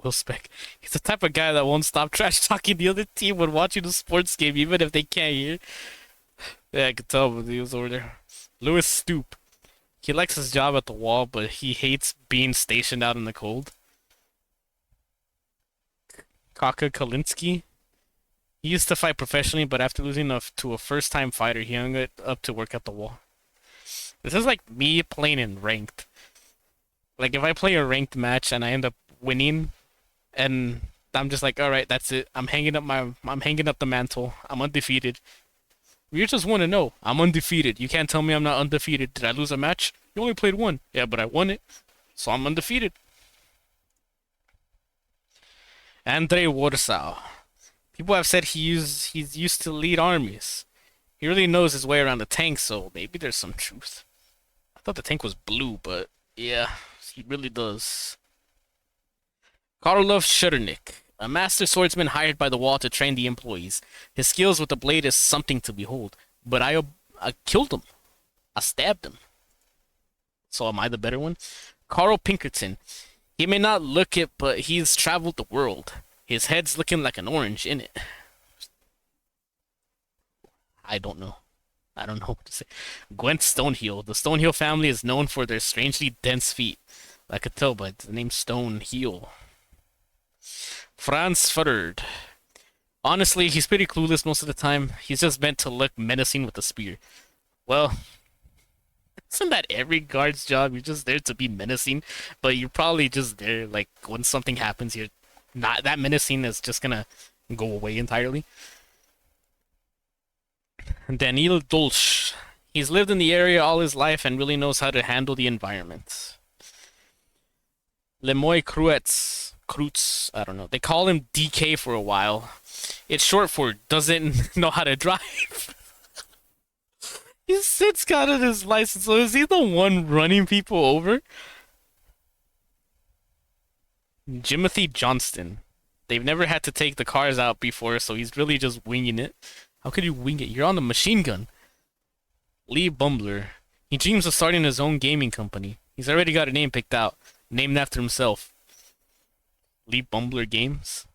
Will Speck. He's the type of guy that won't stop trash talking the other team when watching a sports game, even if they can't hear. Yeah, I could tell when he was over there. Louis Stoop. He likes his job at the Wall, but he hates being stationed out in the cold. Kaka Kalinski. He used to fight professionally, but after losing to a first-time fighter, he hung it up to work at the Wall. This is like me playing in ranked. Like, if I play a ranked match and I end up winning, and I'm just like, all right, that's it. I'm hanging up the mantle. I'm undefeated. You just want to know. I'm undefeated. You can't tell me I'm not undefeated. Did I lose a match? You only played one. Yeah, but I won it. So I'm undefeated. Andrei Warsaw. People have said he's used to lead armies. He really knows his way around the tank, so maybe there's some truth. I thought the tank was blue, but yeah, he really does. Karlov Shuddernik, a master swordsman hired by the Wall to train the employees. His skills with the blade is something to behold. But I killed him. I stabbed him. So am I the better one? Carl Pinkerton. He may not look it, but he's traveled the world. His head's looking like an orange in it. I don't know. I don't know what to say. Gwent Stonehill. The Stonehill family is known for their strangely dense feet. I could tell by the name Stonehill. Franz Furred. Honestly, he's pretty clueless most of the time. He's just meant to look menacing with a spear. Well, isn't that every guard's job? You're just there to be menacing, but you're probably just there, like, when something happens, you're not that menacing is just gonna go away entirely. Daniil Dolch. He's lived in the area all his life and really knows how to handle the environment. Lemoy Kreutz, I don't know. They call him DK for a while. It's short for doesn't know how to drive. He's since gotten his license, so is he the one running people over? Jimothy Johnston. They've never had to take the cars out before, so he's really just winging it. How could you wing it? You're on the machine gun. Lee Bumbler. He dreams of starting his own gaming company. He's already got a name picked out, named after himself. Lee Bumbler Games?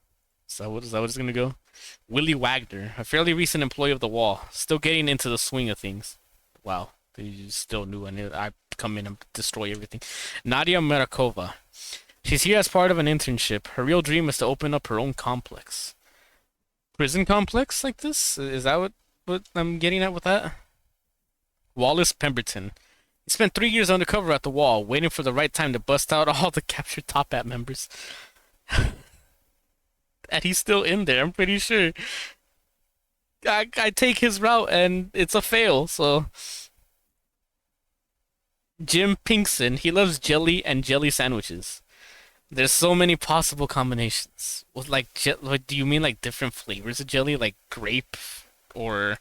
Is that what it's gonna go? Willie Wagner, a fairly recent employee of the wall, still getting into the swing of things. Wow, he's still new, and I come in and destroy everything. Nadia Merakova. She's here as part of an internship. Her real dream is to open up her own complex. Prison complex like this? Is that what I'm getting at with that? Wallace Pemberton. He spent 3 years undercover at the wall, waiting for the right time to bust out all the captured Top Hat members. And he's still in there, I'm pretty sure. I take his route and it's a fail, so... Jim Pinkson, he loves jelly and jelly sandwiches. There's so many possible combinations. With like, do you mean like different flavors of jelly? Like grape or...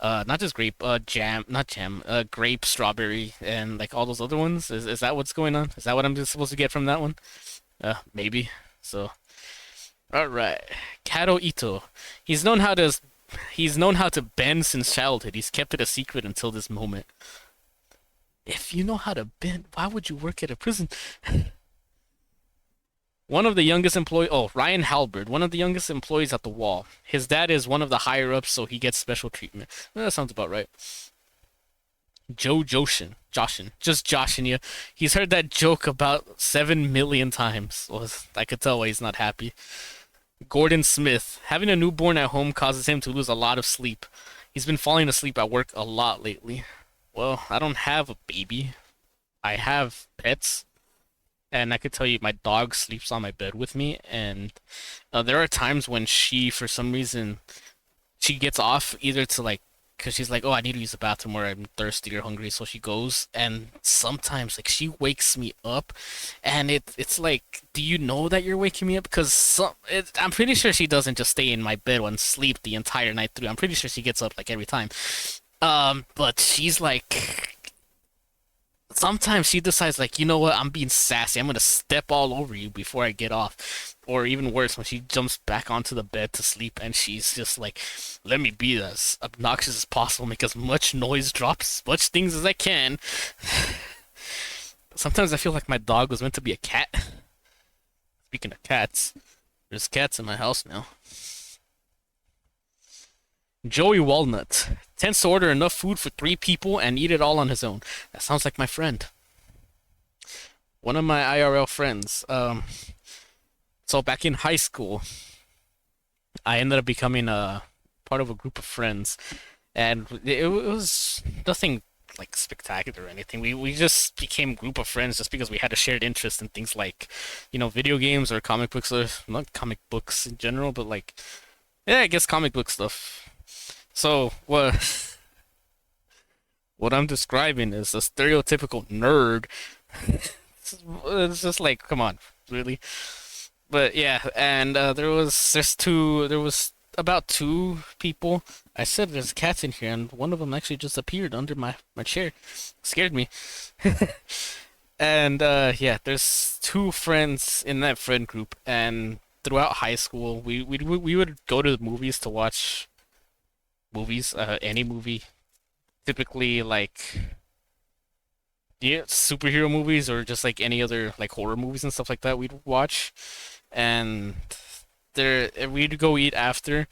not just grape, jam, not jam, grape, strawberry, and like all those other ones? Is that what's going on? Is that what I'm just supposed to get from that one? Maybe. So... Alright. Kato Ito. He's known how to bend since childhood. He's kept it a secret until this moment. If you know how to bend, why would you work at a prison? One of the youngest employees... Oh, Ryan Halberd. One of the youngest employees at the wall. His dad is one of the higher-ups, so he gets special treatment. That sounds about right. Joe Joshin. Just Joshin you. He's heard that joke about 7 million times. Well, I could tell why he's not happy. Gordon Smith. Having a newborn at home causes him to lose a lot of sleep. He's been falling asleep at work a lot lately. Well, I don't have a baby. I have pets. And I could tell you my dog sleeps on my bed with me. And there are times when she, for some reason, she gets off either to like, because she's like, oh, I need to use the bathroom or I'm thirsty or hungry. So she goes, and sometimes like she wakes me up, and it's like, do you know that you're waking me up? Because I'm pretty sure she doesn't just stay in my bed and sleep the entire night through. I'm pretty sure she gets up like every time. But she's like, sometimes she decides like, you know what, I'm being sassy. I'm gonna step all over you before I get off. Or even worse, when she jumps back onto the bed to sleep and she's just like, let me be as obnoxious as possible, make as much noise, drop as much things as I can. Sometimes I feel like my dog was meant to be a cat. Speaking of cats, there's cats in my house now. Joey Walnut tends to order enough food for 3 people and eat it all on his own. That sounds like my friend. One of my IRL friends. So back in high school, I ended up becoming a part of a group of friends, and it was nothing like spectacular or anything. We just became a group of friends just because we had a shared interest in things like, you know, video games or comic books, or not comic books in general, but like, yeah, I guess comic book stuff. So what I'm describing is a stereotypical nerd. It's just like, come on, really? But yeah, and there was about 2 people. I said there's cats in here, and one of them actually just appeared under my chair. Scared me. And yeah, there's 2 friends in that friend group, and throughout high school, we would go to the movies to watch movies, any movie, typically like, yeah, superhero movies or just like any other like horror movies and stuff like that we'd watch. And we'd go eat after,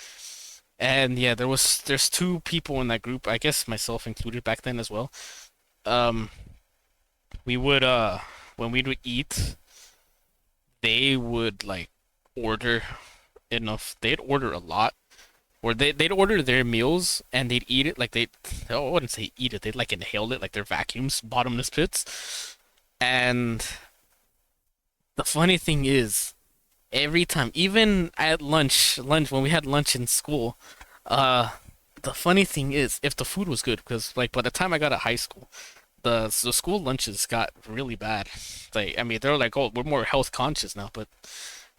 and yeah, there's 2 people in that group, I guess myself included back then as well. We would when we would eat, they would like order enough. They'd order a lot, or they'd order their meals and they'd eat it like I wouldn't say eat it, they'd like inhale it like they're vacuums, bottomless pits. And the funny thing is, every time, even at lunch when we had lunch in school, the funny thing is, if the food was good, because like by the time I got to high school, the school lunches got really bad. Like, I mean, they're like, oh, we're more health conscious now, but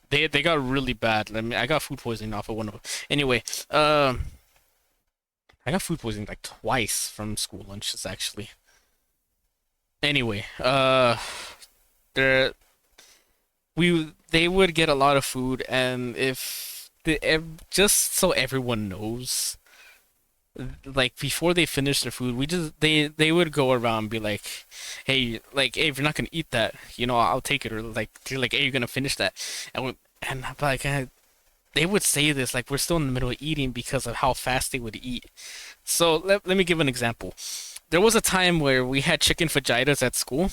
they got really bad. I mean, I got food poisoning off of one of them. Anyway, I got food poisoning like twice from school lunches actually. Anyway, they would get a lot of food, and just so everyone knows, like before they finish their food, they would go around and be like, hey, if you're not gonna eat that, you know, I'll take it, or like they're like, hey, you're gonna finish that, and I'm like, they would say this like we're still in the middle of eating because of how fast they would eat. So let me give an example. There was a time where we had chicken fajitas at school.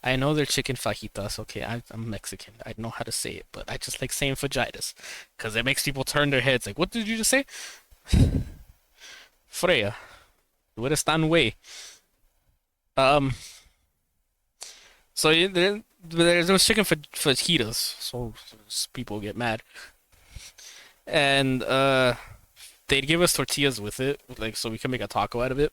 I know they're chicken fajitas. Okay, I'm Mexican. I know how to say it, but I just like saying fajitas because it makes people turn their heads. Like, what did you just say? Freya, tú eres tan güey. Um, so there's those chicken fajitas, so people get mad, and they'd give us tortillas with it, like so we can make a taco out of it.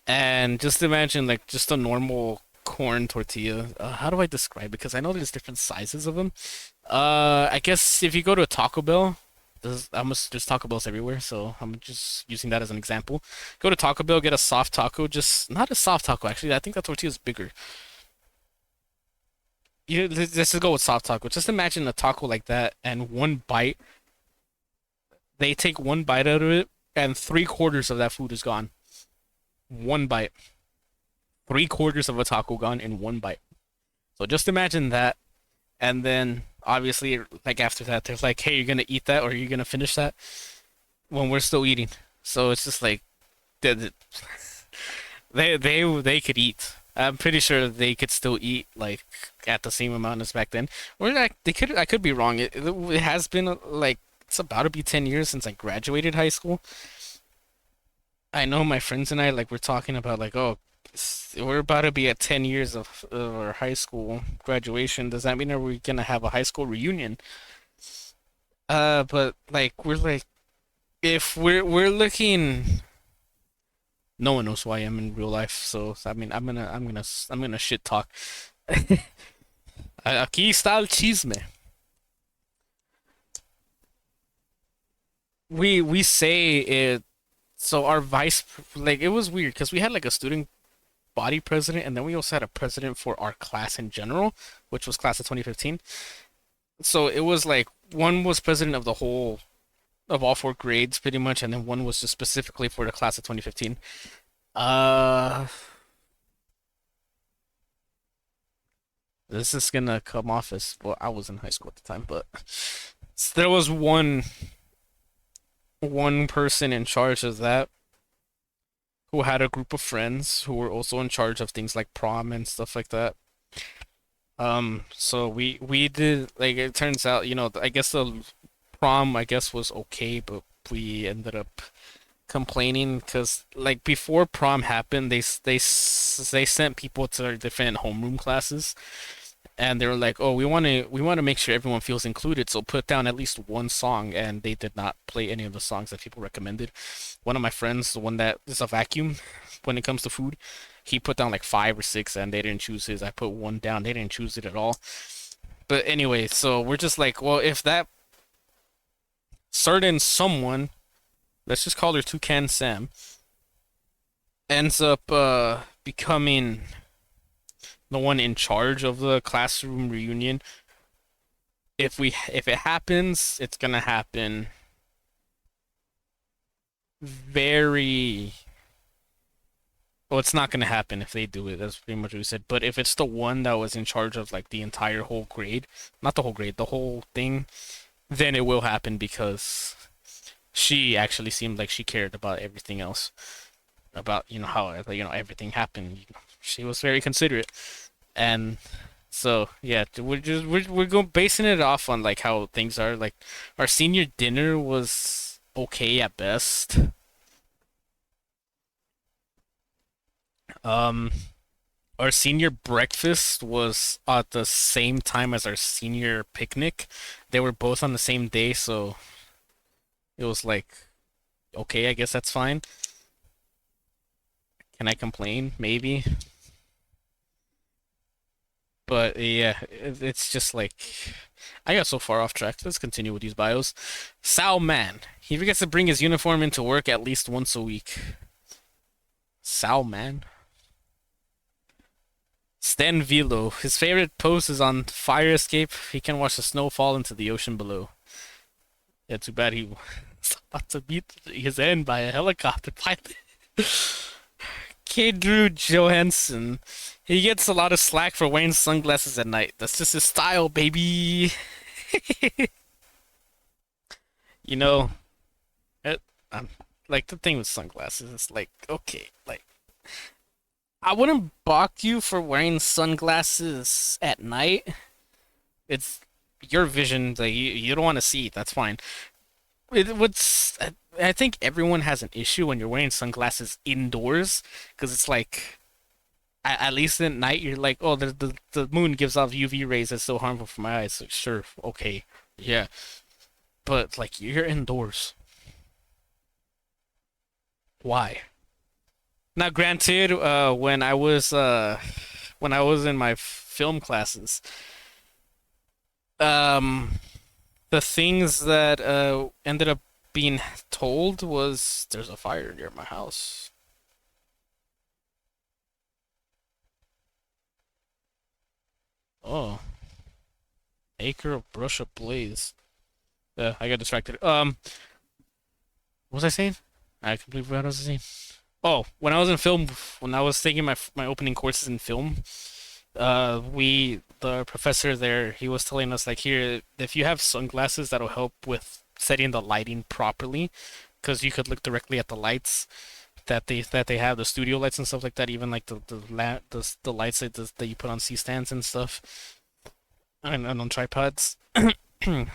And just imagine like just a normal corn tortilla. How do I describe it? Because I know there's different sizes of them. I guess if you go to a Taco Bell, there's Taco Bells everywhere, so I'm just using that as an example. Go to Taco Bell, get a soft taco, just not a soft taco actually. I think that tortilla is bigger. Let's just go with soft taco. Just imagine a taco like that, and one bite. They take one bite out of it, and 3/4 of that food is gone. One bite. 3/4 of a taco gone in one bite. So just imagine that, and then obviously, like after that, they're like, "Hey, you're gonna eat that, or you're gonna finish that?" When we're still eating. So it's just like, they they could eat. I'm pretty sure they could still eat like at the same amount as back then. Or like they could. I could be wrong. It has been like it's about to be 10 years since I graduated high school. I know my friends and I like we're talking about like, oh, we're about to be at 10 years of our high school graduation. Does that mean that we're gonna have a high school reunion? But like we're like if we're looking, no one knows who I am in real life, so I mean I'm gonna shit talk. Aquí está el chisme. We say it. So our vice, like it was weird because we had like a student body president, and then we also had a president for our class in general, which was class of 2015. So it was like one was president of the whole of all 4 grades pretty much, and then one was just specifically for the class of 2015. Uh, this is gonna come off as well. I was in high school at the time, but there was one person in charge of that who had a group of friends who were also in charge of things like prom and stuff like that. So we did like it turns out, I guess the prom I guess was okay, but we ended up complaining because like before prom happened, they sent people to their different homeroom classes, and they were like, "Oh, we want to make sure everyone feels included, so put down at least one song." And they did not play any of the songs that people recommended. One of my friends, the one that is a vacuum when it comes to food, he put down like 5 or 6, and they didn't choose his. I put one down, they didn't choose it at all. But anyway, so we're just like, well, if that certain someone, let's just call her Toucan Sam, ends up becoming the one in charge of the classroom reunion, if it happens, it's gonna happen very well. It's not gonna happen if they do it. That's pretty much what we said. But if it's the one that was in charge of like the entire whole grade, not the whole grade, the whole thing, then it will happen because she actually seemed like she cared about everything else, about how everything happened. She was very considerate, and so yeah, we're going basing it off on like how things are. Like our senior dinner was okay at best. Um, our senior breakfast was at the same time as our senior picnic. They were both on the same day, so it was like, okay, I guess that's fine. Can I complain? Maybe. But yeah, it's just like I got so far off track. Let's continue with these bios. Sal Man. He forgets to bring his uniform into work at least once a week. Sal Man. Stan Vilo. His favorite post is on fire escape. He can watch the snow fall into the ocean below. Yeah, too bad he was about to meet his end by a helicopter pilot. K. Drew Johansson. He gets a lot of slack for wearing sunglasses at night. That's just his style, baby. You know, it, I'm like the thing with sunglasses. It's like okay, like I wouldn't balk you for wearing sunglasses at night. It's your vision. Like you don't want to see. That's fine. I think everyone has an issue when you're wearing sunglasses indoors because it's like at least at night you're like, oh, the moon gives off UV rays that's so harmful for my eyes. Like, sure, okay, yeah, but like you're indoors. Why? Now, granted, when I was in my film classes, um, the things that ended up being told was there's a fire near my house. Oh, acre of brush ablaze. I got distracted. What was I saying? I completely forgot what I was saying. Oh, when I was in film, when I was taking my opening courses in film, the professor there, he was telling us like here, if you have sunglasses, that'll help with setting the lighting properly, because you could look directly at the lights that they have, the studio lights and stuff like that, even like the lights that you put on C stands and stuff, and on tripods.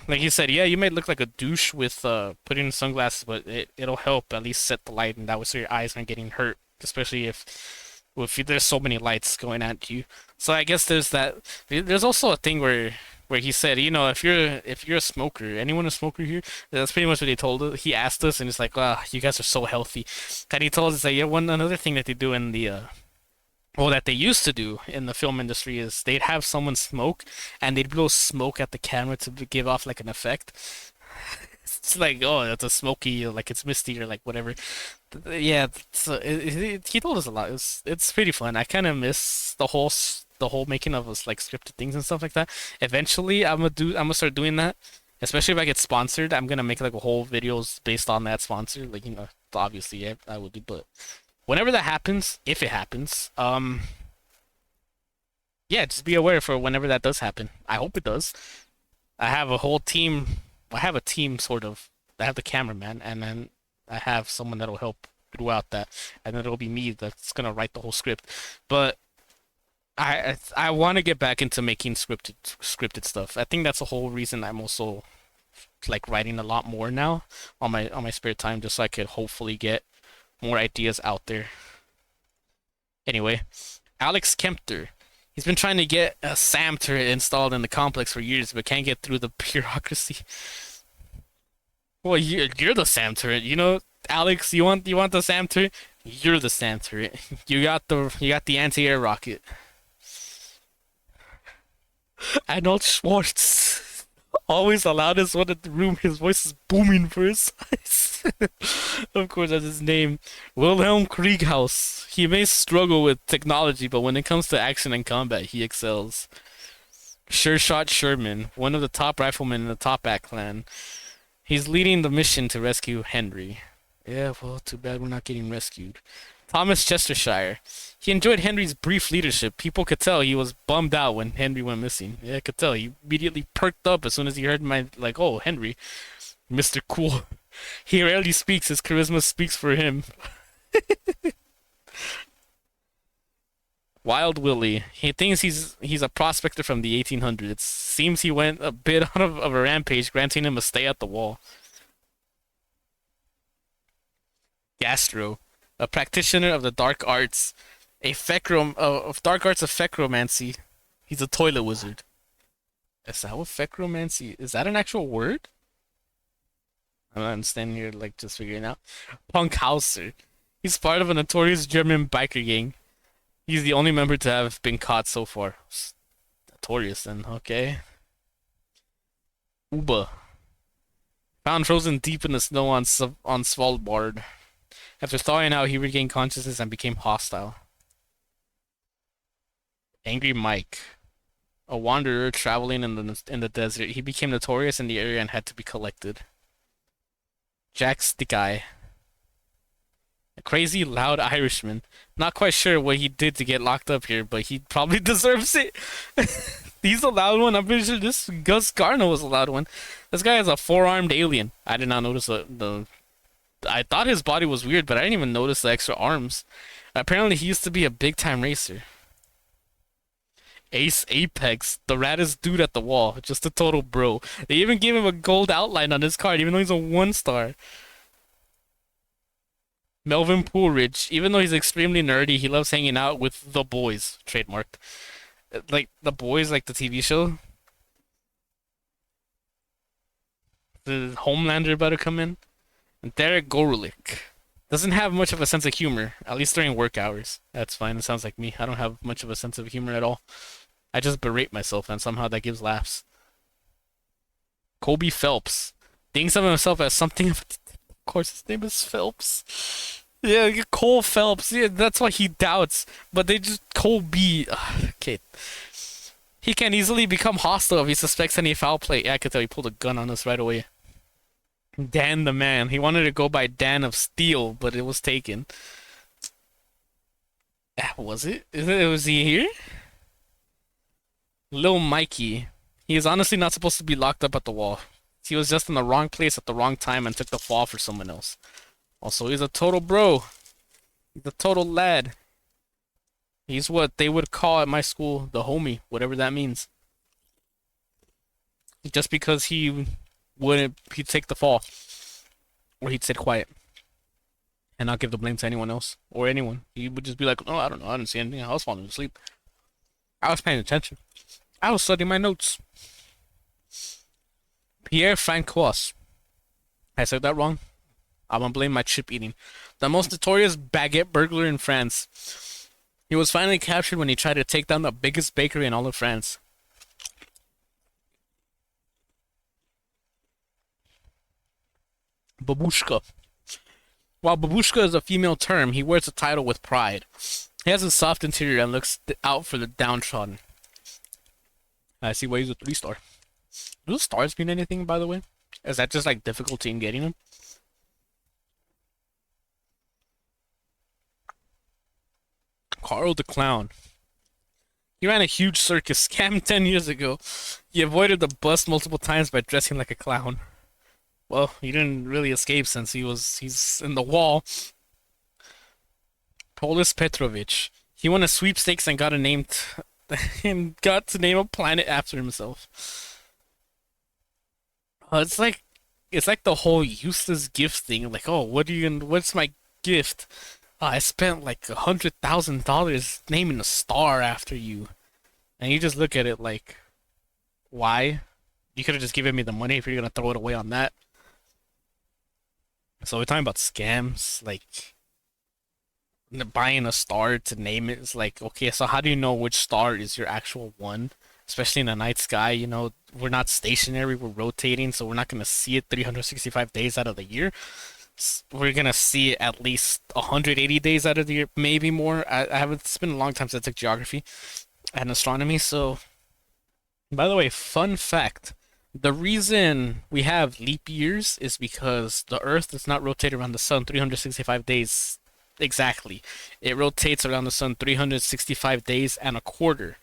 Like you said, yeah, you might look like a douche with putting in sunglasses, but it'll help at least set the light, and that way so your eyes aren't getting hurt, especially if there's so many lights going at you. So I guess there's that. There's also a thing where he said, you know, if you're a smoker, anyone a smoker here, that's pretty much what he told us. He asked us, and it's like, ah, you guys are so healthy. And he told us that yeah, another thing that they do in the well, that they used to do in the film industry is they'd have someone smoke and they'd blow smoke at the camera to give off like an effect. It's like, oh, that's a smoky, or like it's misty, or like whatever. Yeah, so he told us a lot. It's pretty fun. I kind of miss the whole making of us like scripted things and stuff like that. Eventually, I'm gonna start doing that. Especially if I get sponsored, I'm gonna make like a whole videos based on that sponsor. Like, you know, obviously, yeah, I would do, but whenever that happens, if it happens, yeah, just be aware for whenever that does happen. I hope it does. I have a whole team. I have a team sort of. I have the cameraman, and then I have someone that'll help throughout that, and then it'll be me that's gonna write the whole script. But I want to get back into making scripted stuff. I think that's the whole reason I'm also like writing a lot more now on my spare time, just so I could hopefully get more ideas out there. Anyway, Alex Kempter. He's been trying to get a SAM turret installed in the complex for years, but can't get through the bureaucracy. Well, you're the SAM turret, you know, Alex. You want the SAM turret? You're the SAM turret. You got the anti-air rocket. Arnold Schwartz. Always the loudest one in the room. His voice is booming for his size. Of course, that's his name. Wilhelm Krieghaus. He may struggle with technology, but when it comes to action and combat, he excels. Sure Shot Sherman, one of the top riflemen in the Topak clan. He's leading the mission to rescue Henry. Yeah, well, too bad we're not getting rescued. Thomas Chestershire. He enjoyed Henry's brief leadership. People could tell he was bummed out when Henry went missing. Yeah, I could tell. He immediately perked up as soon as he heard my, like, oh, Henry. Mr. Cool. He rarely speaks. His charisma speaks for him. Wild Willie. He thinks he's a prospector from the 1800s. It seems he went a bit on of a rampage, granting him a stay at the wall. Gastro. A practitioner of the dark arts, of dark arts of fecromancy. He's a toilet wizard. Is that what fecromancy is? That an actual word? I'm standing here like just figuring out. Punkhauser. He's part of a notorious German biker gang. He's the only member to have been caught so far. Notorious then, okay. Uba. Found frozen deep in the snow on Svalbard. After thawing out, he regained consciousness and became hostile. Angry Mike. A wanderer traveling in the desert. He became notorious in the area and had to be collected. Jack Stickeye. A crazy, loud Irishman. Not quite sure what he did to get locked up here, but he probably deserves it. He's a loud one. I'm pretty sure this Gus Garno was a loud one. This guy is a four-armed alien. I did not notice the. I thought his body was weird, but I didn't even notice the extra arms. Apparently, he used to be a big-time racer. Ace Apex, the raddest dude at the wall. Just a total bro. They even gave him a gold outline on his card, even though he's a 1-star. Melvin Poolridge, even though he's extremely nerdy, he loves hanging out with the boys. Trademarked. Like, the boys, like the TV show. The Homelander about to come in. And Derek Gorulik. Doesn't have much of a sense of humor, at least during work hours. That's fine, it sounds like me. I don't have much of a sense of humor at all. I just berate myself, and somehow that gives laughs. Kobe Phelps. Thinks of himself as something of course, his name is Phelps. Yeah, Cole Phelps. Yeah, that's why he doubts. But they just Kobe. Okay. He can easily become hostile if he suspects any foul play. Yeah, I could tell he pulled a gun on us right away. Dan the Man. He wanted to go by Dan of Steel, but it was taken. Was it? Was he here? Lil Mikey. He is honestly not supposed to be locked up at the wall. He was just in the wrong place at the wrong time and took the fall for someone else. Also, he's a total bro. He's a total lad. He's what they would call at my school the homie, whatever that means. Just because he'd take the fall. Or he'd sit quiet. And not give the blame to anyone else. Or anyone. He would just be like, oh, I don't know, I didn't see anything. I was falling asleep. I was paying attention. I was studying my notes. Pierre Francois. I said that wrong. I'm gonna blame my chip eating. The most notorious baguette burglar in France. He was finally captured when he tried to take down the biggest bakery in all of France. Babushka. While babushka is a female term, he wears the title with pride. He has a soft interior and looks out for the downtrodden. I see why he's a 3-star. Do the stars mean anything, by the way? Is that just like difficulty in getting them? Carl the Clown. He ran a huge circus scam 10 years ago. He avoided the bus multiple times by dressing like a clown. Well, he didn't really escape since he's in the wall. Polis Petrovich. He won a sweepstakes and got to name a planet after himself. It's like the whole useless gift thing. Like, oh, what's my gift? I spent like $100,000 naming a star after you. And you just look at it like, why? You could have just given me the money if you're gonna throw it away on that. So we're talking about scams, like buying a star to name it. It's like, okay, so how do you know which star is your actual one? Especially in the night sky, you know, we're not stationary, we're rotating, so we're not going to see it 365 days out of the year. We're going to see it at least 180 days out of the year, maybe more. I haven't, it's been a long time since I took geography and astronomy, so... By the way, fun fact, the reason we have leap years is because the Earth does not rotate around the sun 365 days exactly. It rotates around the sun 365 days and a quarter.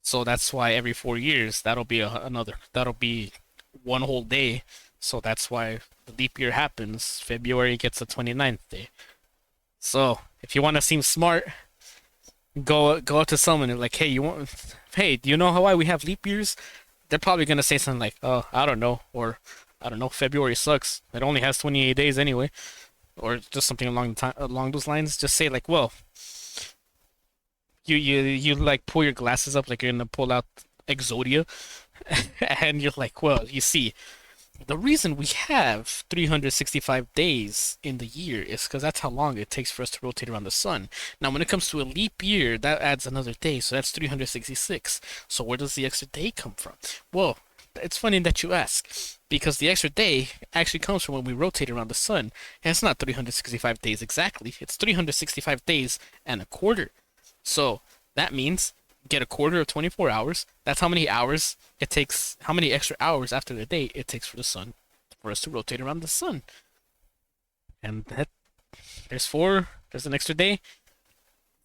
So that's why every 4 years, that'll be one whole day. So that's why the leap year happens. February gets the 29th day. So if you want to seem smart, go up to someone and like, hey, do you know why we have leap years? They're probably gonna say something like, oh, I don't know, or I don't know, February sucks. It only has 28 days anyway, or just something along those lines. Just say like, well. You like pull your glasses up like you're gonna pull out Exodia, and you're like, well, you see, the reason we have 365 days in the year is because that's how long it takes for us to rotate around the sun. Now, when it comes to a leap year, that adds another day, so that's 366. So where does the extra day come from? Well, it's funny that you ask, because the extra day actually comes from when we rotate around the sun, and it's not 365 days exactly, it's 365 days and a quarter. So that means get a quarter of 24 hours. That's how many hours it takes, how many extra hours after the day it takes for us to rotate around the sun. And there's an extra day.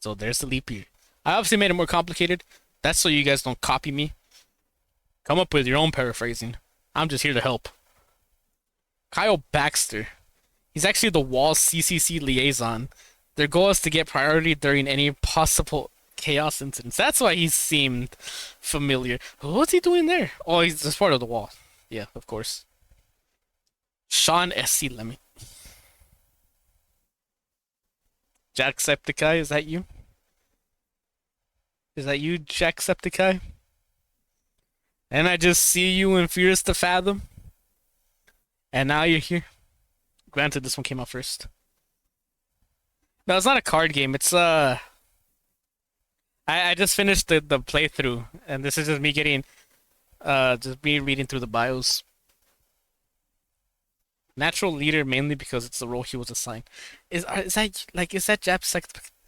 So there's the leap year. I obviously made it more complicated. That's so you guys don't copy me. Come up with your own paraphrasing. I'm just here to help. Kyle Baxter. He's actually the Wall's CCC liaison. Their goal is to get priority during any possible chaos incidents. That's why he seemed familiar. What's he doing there? Oh, he's just part of the Wall. Yeah, of course. Sean S.C. Lemmy. Jacksepticeye, is that you? Is that you, Jacksepticeye? And I just see you in Fears to Fathom. And now you're here. Granted, this one came out first. No, it's not a card game. It's I just finished the playthrough, and this is just me getting just me reading through the bios. Natural leader mainly because it's the role he was assigned. Is that Japs?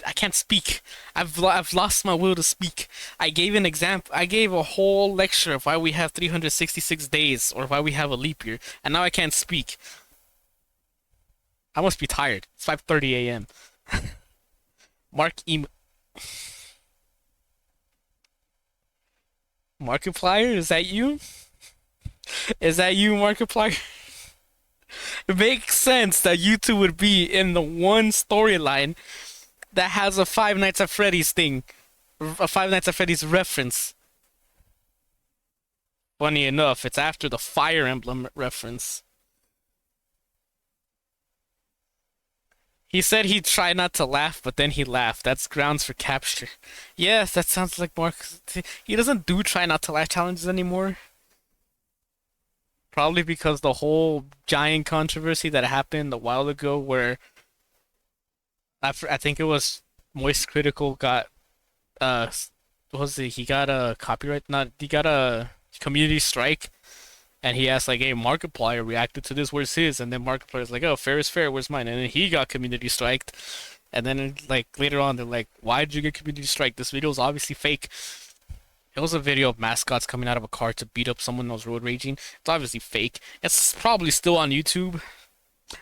I can't speak. I've lost my will to speak. I gave an example. I gave a whole lecture of why we have 366 days or why we have a leap year, and now I can't speak. I must be tired. It's 5:30 a.m. Markiplier, is that you? Is that you, Markiplier? It makes sense that you two would be in the one storyline that has a Five Nights at Freddy's thing. A Five Nights at Freddy's reference. Funny enough, it's after the Fire Emblem reference. He said he'd try not to laugh, but then he laughed. That's grounds for capture. Yes, that sounds like Mark. He doesn't do try not to laugh challenges anymore. Probably because the whole giant controversy that happened a while ago where I think it was Moist Critical got what was it? He got a copyright, not he got a community strike, and he asked like, "Hey, Markiplier reacted to this. Where's his?" And then Markiplier's like, "Oh, fair is fair. Where's mine?" And then he got community striked, and then like later on they're like, "Why did you get community strike? This video is obviously fake." It was a video of mascots coming out of a car to beat up someone that was road raging. It's obviously fake. It's probably still on YouTube.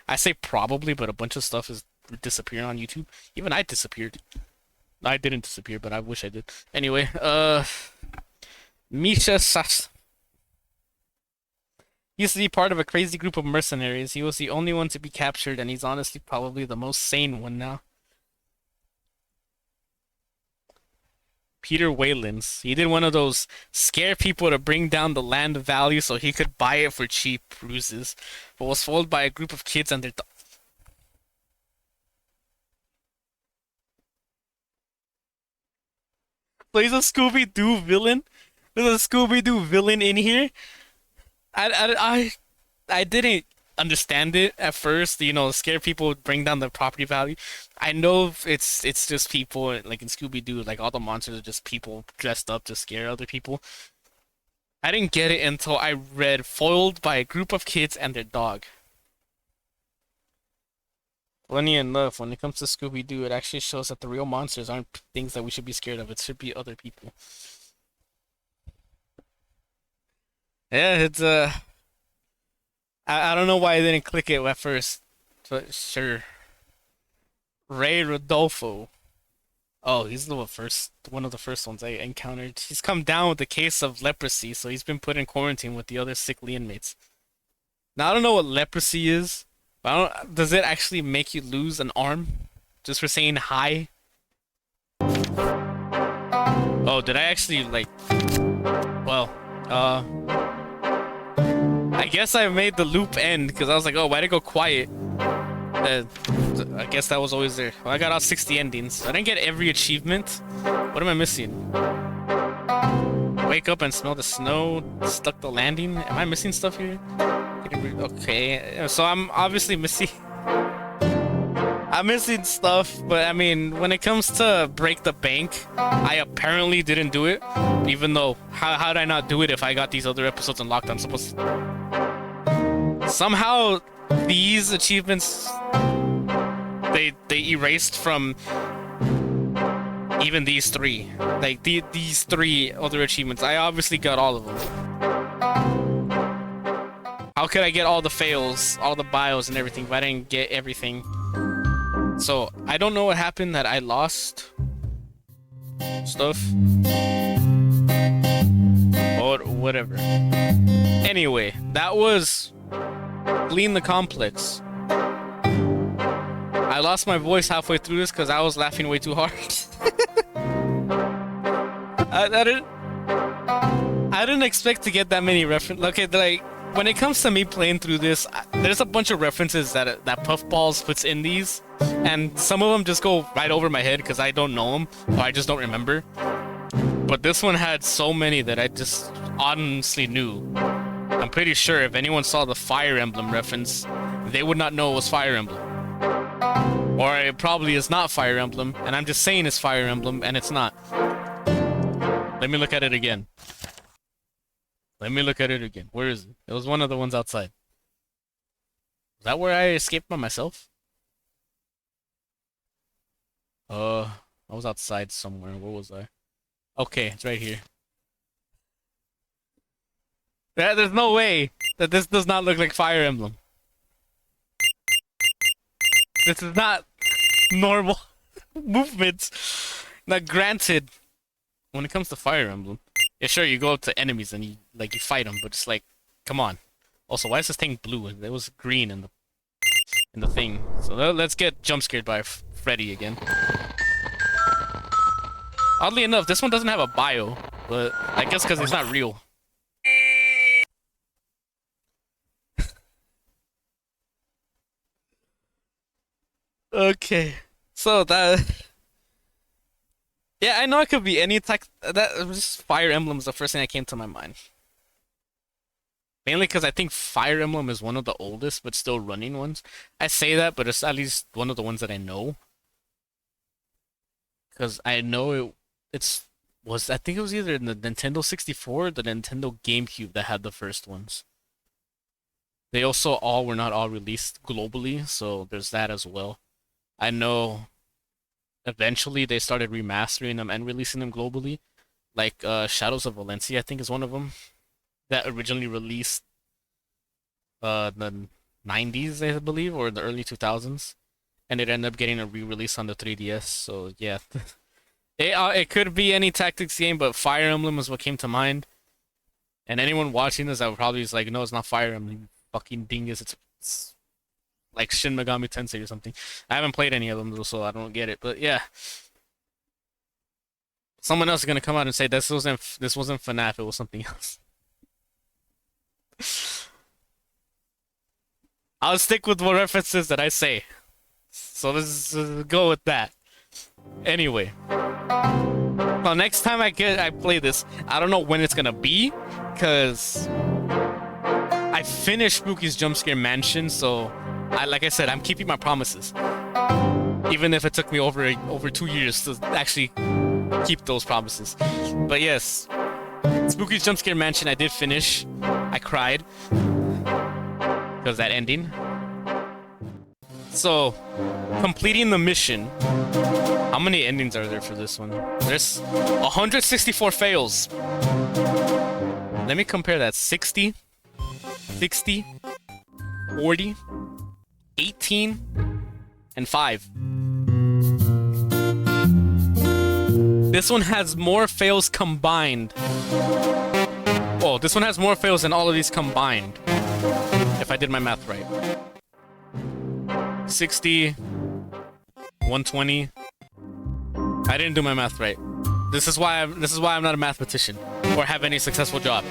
I say probably, but a bunch of stuff is disappearing on YouTube. Even I disappeared. I didn't disappear, but I wish I did. Anyway, Misha Sas used to be part of a crazy group of mercenaries. He was the only one to be captured, and he's honestly probably the most sane one now. Peter Whalens. He did one of those scare people to bring down the land value so he could buy it for cheap ruses, but was fooled by a group of kids and their So he's a Scooby-Doo villain? There's a Scooby-Doo villain in here? I didn't understand it at first, you know, scare people, bring down the property value. I know it's just people, like in Scooby-Doo, like all the monsters are just people dressed up to scare other people. I didn't get it until I read Foiled by a Group of Kids and Their Dog. Funny enough, when it comes to Scooby-Doo, it actually shows that the real monsters aren't things that we should be scared of. It should be other people. Yeah, it's I don't know why I didn't click it at first, but sure. Ray Rodolfo. Oh, he's one of the first ones I encountered. He's come down with a case of leprosy, so he's been put in quarantine with the other sickly inmates. Now I don't know what leprosy is, but does it actually make you lose an arm just for saying hi? Oh, did I actually well, I guess I made the loop end because I was like, oh, why'd it go quiet? I guess that was always there. Well, I got all 60 endings. I didn't get every achievement. What am I missing? Wake up and smell the snow. Stuck the landing. Am I missing stuff here? Okay, so I'm obviously missing. I'm missing stuff, but I mean, when it comes to break the bank, I apparently didn't do it. Even though, how did I not do it if I got these other episodes unlocked? I'm supposed to... Somehow, these achievements, they erased from even these three. Like, these three other achievements. I obviously got all of them. How could I get all the fails, all the bios and everything if I didn't get everything? So, I don't know what happened that I lost stuff. whatever. Anyway, that was Fleeing the Complex. I lost my voice halfway through this because I was laughing way too hard. I didn't expect to get that many references. Okay, like, when it comes to me playing through this, there's a bunch of references that Puffballs puts in these, and some of them just go right over my head because I don't know them, or I just don't remember. But this one had so many that I just honestly knew. I'm pretty sure if anyone saw the Fire Emblem reference, they would not know it was Fire Emblem. Or it probably is not Fire Emblem, and I'm just saying it's Fire Emblem, and it's not. Let me look at it again. Let me look at it again. Where is it? It was one of the ones outside. Is that where I escaped by myself? I was outside somewhere. Where was I? Okay, it's right here. There's no way that this does not look like Fire Emblem. This is not normal movements. Now, granted, when it comes to Fire Emblem, yeah, sure, you go up to enemies and you fight them, but it's like, come on. Also, why is this thing blue? It was green in the thing. So let's get jump scared by Freddy again. Oddly enough, this one doesn't have a bio, but I guess because it's not real. Okay, so that. Yeah, I know it could be any type. That just Fire Emblem is the first thing that came to my mind. Mainly because I think Fire Emblem is one of the oldest but still running ones. I say that, but it's at least one of the ones that I know. Because I know I think it was either in the Nintendo 64 or the Nintendo GameCube that had the first ones. They also were not all released globally, so there's that as well. I know eventually they started remastering them and releasing them globally. Like Shadows of Valencia, I think is one of them. That originally released the 90s, I believe, or the early 2000s. And it ended up getting a re-release on the 3DS, so yeah. It could be any tactics game, but Fire Emblem is what came to mind. And anyone watching this, I would probably be like, no, it's not Fire Emblem, you fucking dingus. It's like Shin Megami Tensei or something. I haven't played any of them, though, so I don't get it. But yeah. Someone else is gonna come out and say this wasn't FNAF, it was something else. I'll stick with what references that I say. So let's go with that. Anyway. Well, next time I play this, I don't know when it's gonna be, because I finished Spooky's Jump Scare Mansion, so like I said, I'm keeping my promises. Even if it took me over 2 years to actually keep those promises. But yes, Spooky's Jump Scare Mansion I did finish. I cried because that ending. So, completing the mission. How many endings are there for this one? There's 164 fails. Let me compare that. 60, 60, 40, 18, and 5. This one has more fails combined. Oh, this one has more fails than all of these combined. If I did my math right. 60, 120. I didn't do my math right. This is why I'm not a mathematician or have any successful job.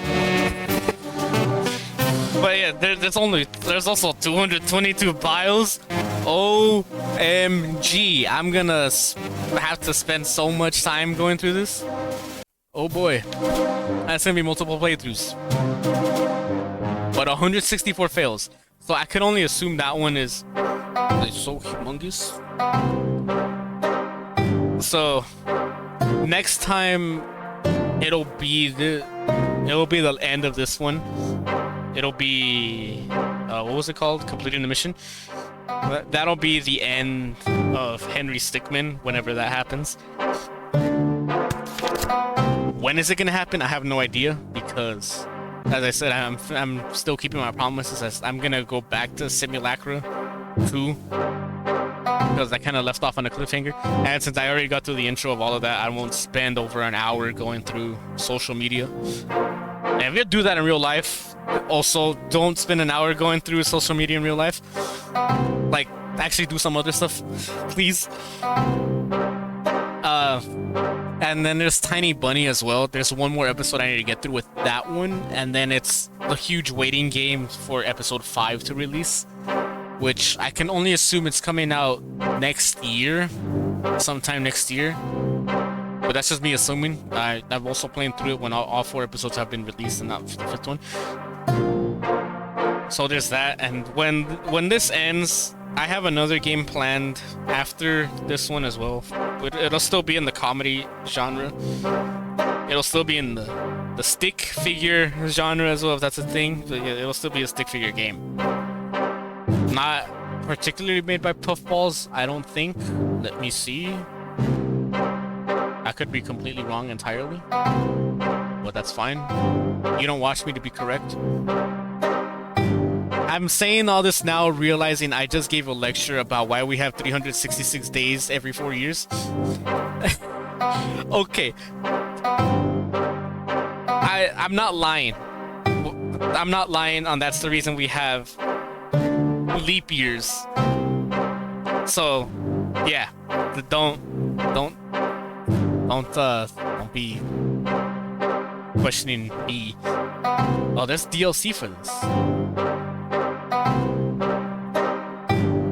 But yeah, there's also 222 bios. OMG, I'm gonna have to spend so much time going through this. Oh boy, that's gonna be multiple playthroughs. But 164 fails, so I could only assume that one is so humongous. So next time it'll be the end of this one. It'll be what was it called? Completing the mission. That'll be the end of Henry Stickmin whenever that happens. When is it gonna happen? I have no idea, because as I said, I'm still keeping my promises. I'm gonna go back to Simulacra 2 because I kind of left off on a cliffhanger. And since I already got through the intro of all of that, I won't spend over an hour going through social media. And if you do that in real life, also don't spend an hour going through social media in real life. Like, actually do some other stuff, please. And then there's Tiny Bunny as well. There's one more episode I need to get through with that one, and then it's a huge waiting game for episode 5 to release, which I can only assume it's coming out next year, sometime next year. But that's just me assuming. I'm also playing through it when all 4 episodes have been released and not the 5th one. So there's that, and when this ends, I have another game planned after this one as well. It'll still be in the comedy genre. It'll still be in the stick figure genre as well, if that's a thing. But yeah, it'll still be a stick figure game. Not particularly made by Puffballs, I don't think. Let me see. I could be completely wrong entirely, but that's fine. You don't watch me to be correct. I'm saying all this now, realizing I just gave a lecture about why we have 366 days every 4 years. Okay. I'm not lying. I'm not lying on that's the reason we have leap years. So, yeah. Don't be questioning me. Oh, there's DLC for this.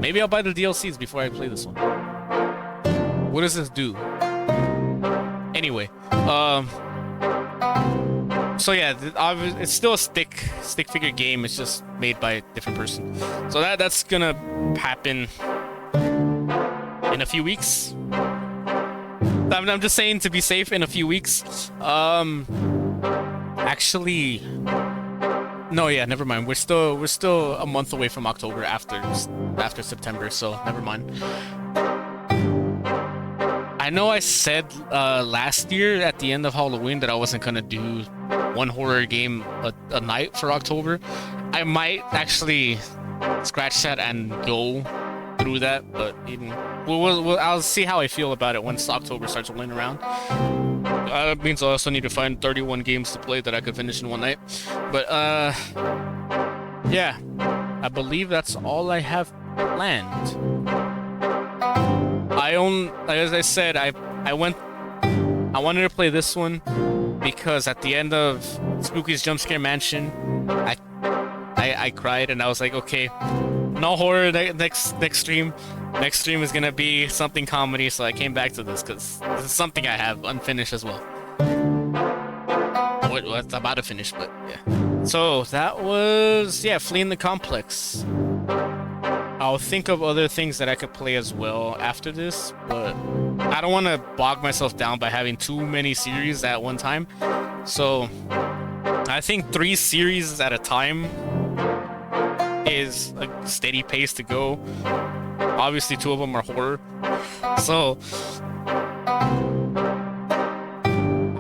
Maybe I'll buy the DLCs before I play this one. What does this do? Anyway, so yeah, it's still a stick figure game. It's just made by a different person. So that's gonna happen in a few weeks. I'm just saying to be safe in a few weeks. Actually, no, yeah, never mind. We're still a month away from October after September, so never mind. I know I said last year at the end of Halloween that I wasn't gonna do one horror game a night for October. I might actually scratch that and go through that, but I'll see how I feel about it once October starts rolling around. That means I also need to find 31 games to play that I could finish in one night. But yeah, I believe that's all I have planned. As I said, I wanted to play this one because at the end of Spooky's Jump Scare Mansion, I cried and I was like, okay, no horror next stream. Next stream is gonna be something comedy, so I came back to this because this is something I have unfinished as well. It's about to finish, but yeah. So that was, yeah, Fleeing the Complex. I'll think of other things that I could play as well after this, but I don't want to bog myself down by having too many series at one time. So I think 3 series at a time is a steady pace to go. Obviously 2 of them are horror, so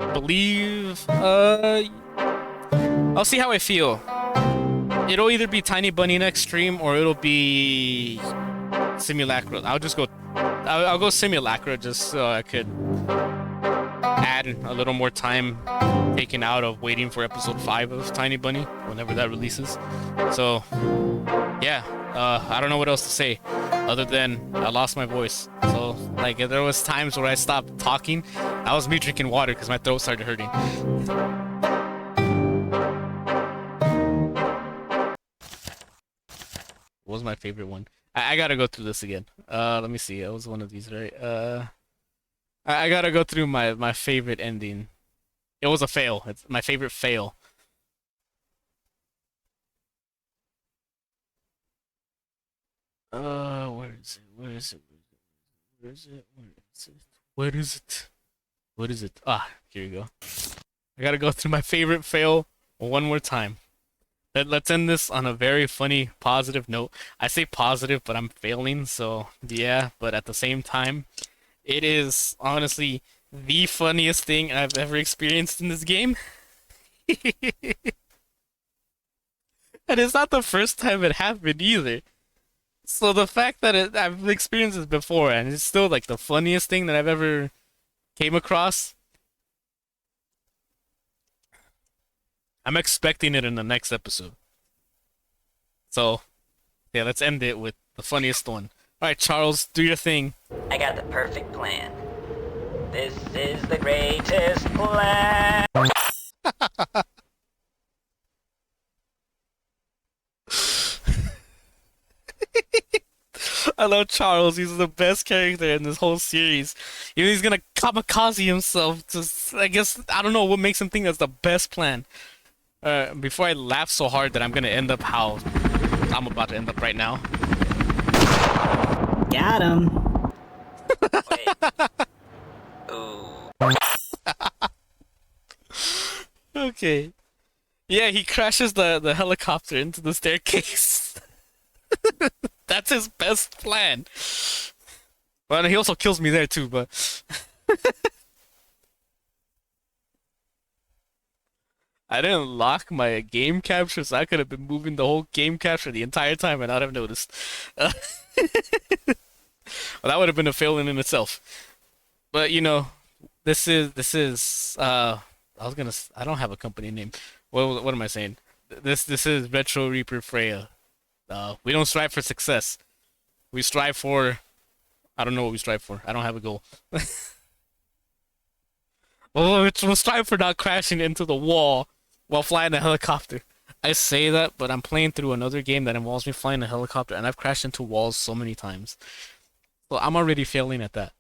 I believe I'll see how I feel. It'll either be Tiny Bunny next stream or it'll be Simulacra. I'll go Simulacra just so I could add a little more time taken out of waiting for episode 5 of Tiny Bunny whenever that releases. So yeah, I don't know what else to say other than I lost my voice. So like there was times where I stopped talking. That was me drinking water because my throat started hurting. What was my favorite one? I gotta go through this again. Let me see. It was one of these, right? I gotta go through my favorite ending. It was a fail. It's my favorite fail. Where is it? Where is it? Where is it? Where is it? Where is it? What is it? Ah, here you go. I gotta go through my favorite fail one more time. Let's end this on a very funny, positive note. I say positive, but I'm failing, so yeah, but at the same time, it is honestly the funniest thing I've ever experienced in this game. And it's not the first time it happened either. So the fact that I've experienced this before, and it's still like the funniest thing that I've ever came across. I'm expecting it in the next episode. So, yeah, let's end it with the funniest one. All right, Charles, do your thing. I got the perfect plan. This is the greatest plan. I love Charles. He's the best character in this whole series. Even he's gonna kamikaze himself. Just, I guess, I don't know what makes him think that's the best plan. Before I laugh so hard that I'm gonna end up how I'm about to end up right now. Got him. Wait. Ooh. Okay. Yeah, he crashes the helicopter into the staircase. That's his best plan. Well, he also kills me there too, but I didn't lock my game capture, so I could have been moving the whole game capture the entire time and not have noticed. Well, that would have been a failing in itself. But you know, this is I don't have a company name. What am I saying? This is Retro Reaper Freya. We don't strive for success. We strive for, I don't know what we strive for. I don't have a goal. We'll strive for not crashing into the wall while flying a helicopter. I say that, but I'm playing through another game that involves me flying a helicopter, and I've crashed into walls so many times. So I'm already failing at that.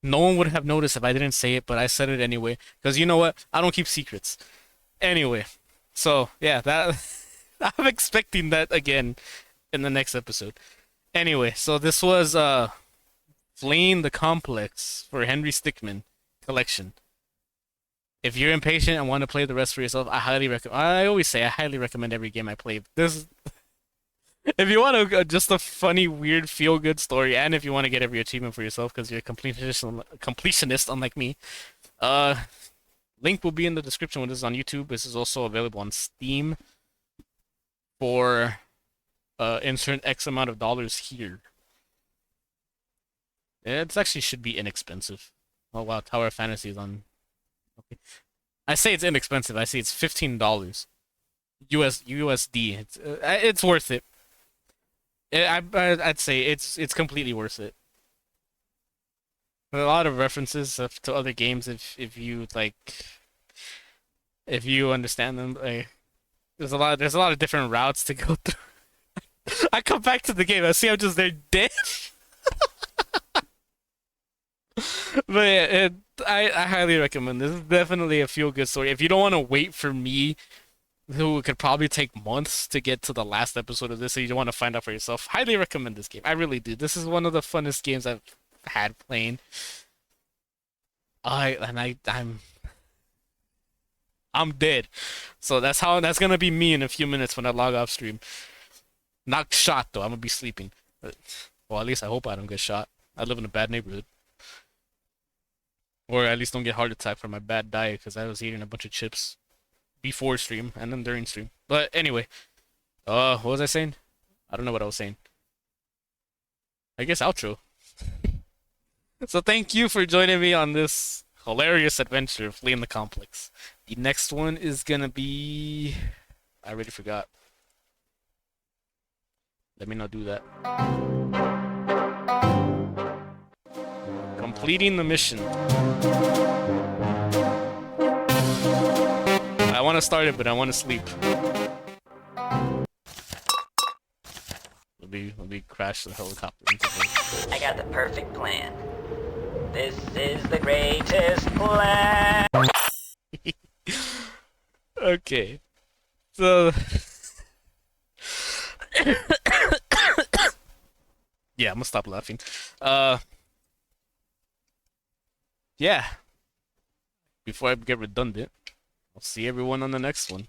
No one would have noticed if I didn't say it, but I said it anyway. Because you know what? I don't keep secrets. Anyway. So, yeah, that I'm expecting that again in the next episode. Anyway, so this was Fleeing the Complex for Henry Stickmin collection. If you're impatient and want to play the rest for yourself, I highly recommend. I always say I highly recommend every game I play. This, if you want just a funny, weird, feel-good story, and if you want to get every achievement for yourself because you're a completionist unlike me, link will be in the description when this is on YouTube. This is also available on Steam for insert X amount of dollars here. It actually should be inexpensive. Oh wow, Tower of Fantasy is on. Okay, I say it's inexpensive. I say it's $15 USD. It's worth it. I'd say it's completely worth it. There are a lot of references to other games if you like, if you understand them. Like, there's a lot of different routes to go through. I come back to the game. I see I'm just there dead. But yeah, I highly recommend this. This is definitely a feel-good story. If you don't want to wait for me, who could probably take months to get to the last episode of this, so you don't want to find out for yourself, highly recommend this game. I really do. This is one of the funnest games I've had playing. I'm dead. So that's gonna be me in a few minutes when I log off stream. Not shot though. I'm gonna be sleeping. But, well, at least I hope I don't get shot. I live in a bad neighborhood. Or at least don't get heart attack from my bad diet because I was eating a bunch of chips before stream and then during stream. But anyway, what was I saying? I don't know what I was saying. I guess outro. So thank you for joining me on this hilarious adventure of Fleeing the Complex. The next one is gonna be... I already forgot. Let me not do that. Completing the mission. I want to start it, but I want to sleep. Let me crash the helicopter into the... I got the perfect plan. This is the greatest plan. Okay. So... yeah, I'm gonna stop laughing. Yeah. Before I get redundant, I'll see everyone on the next one.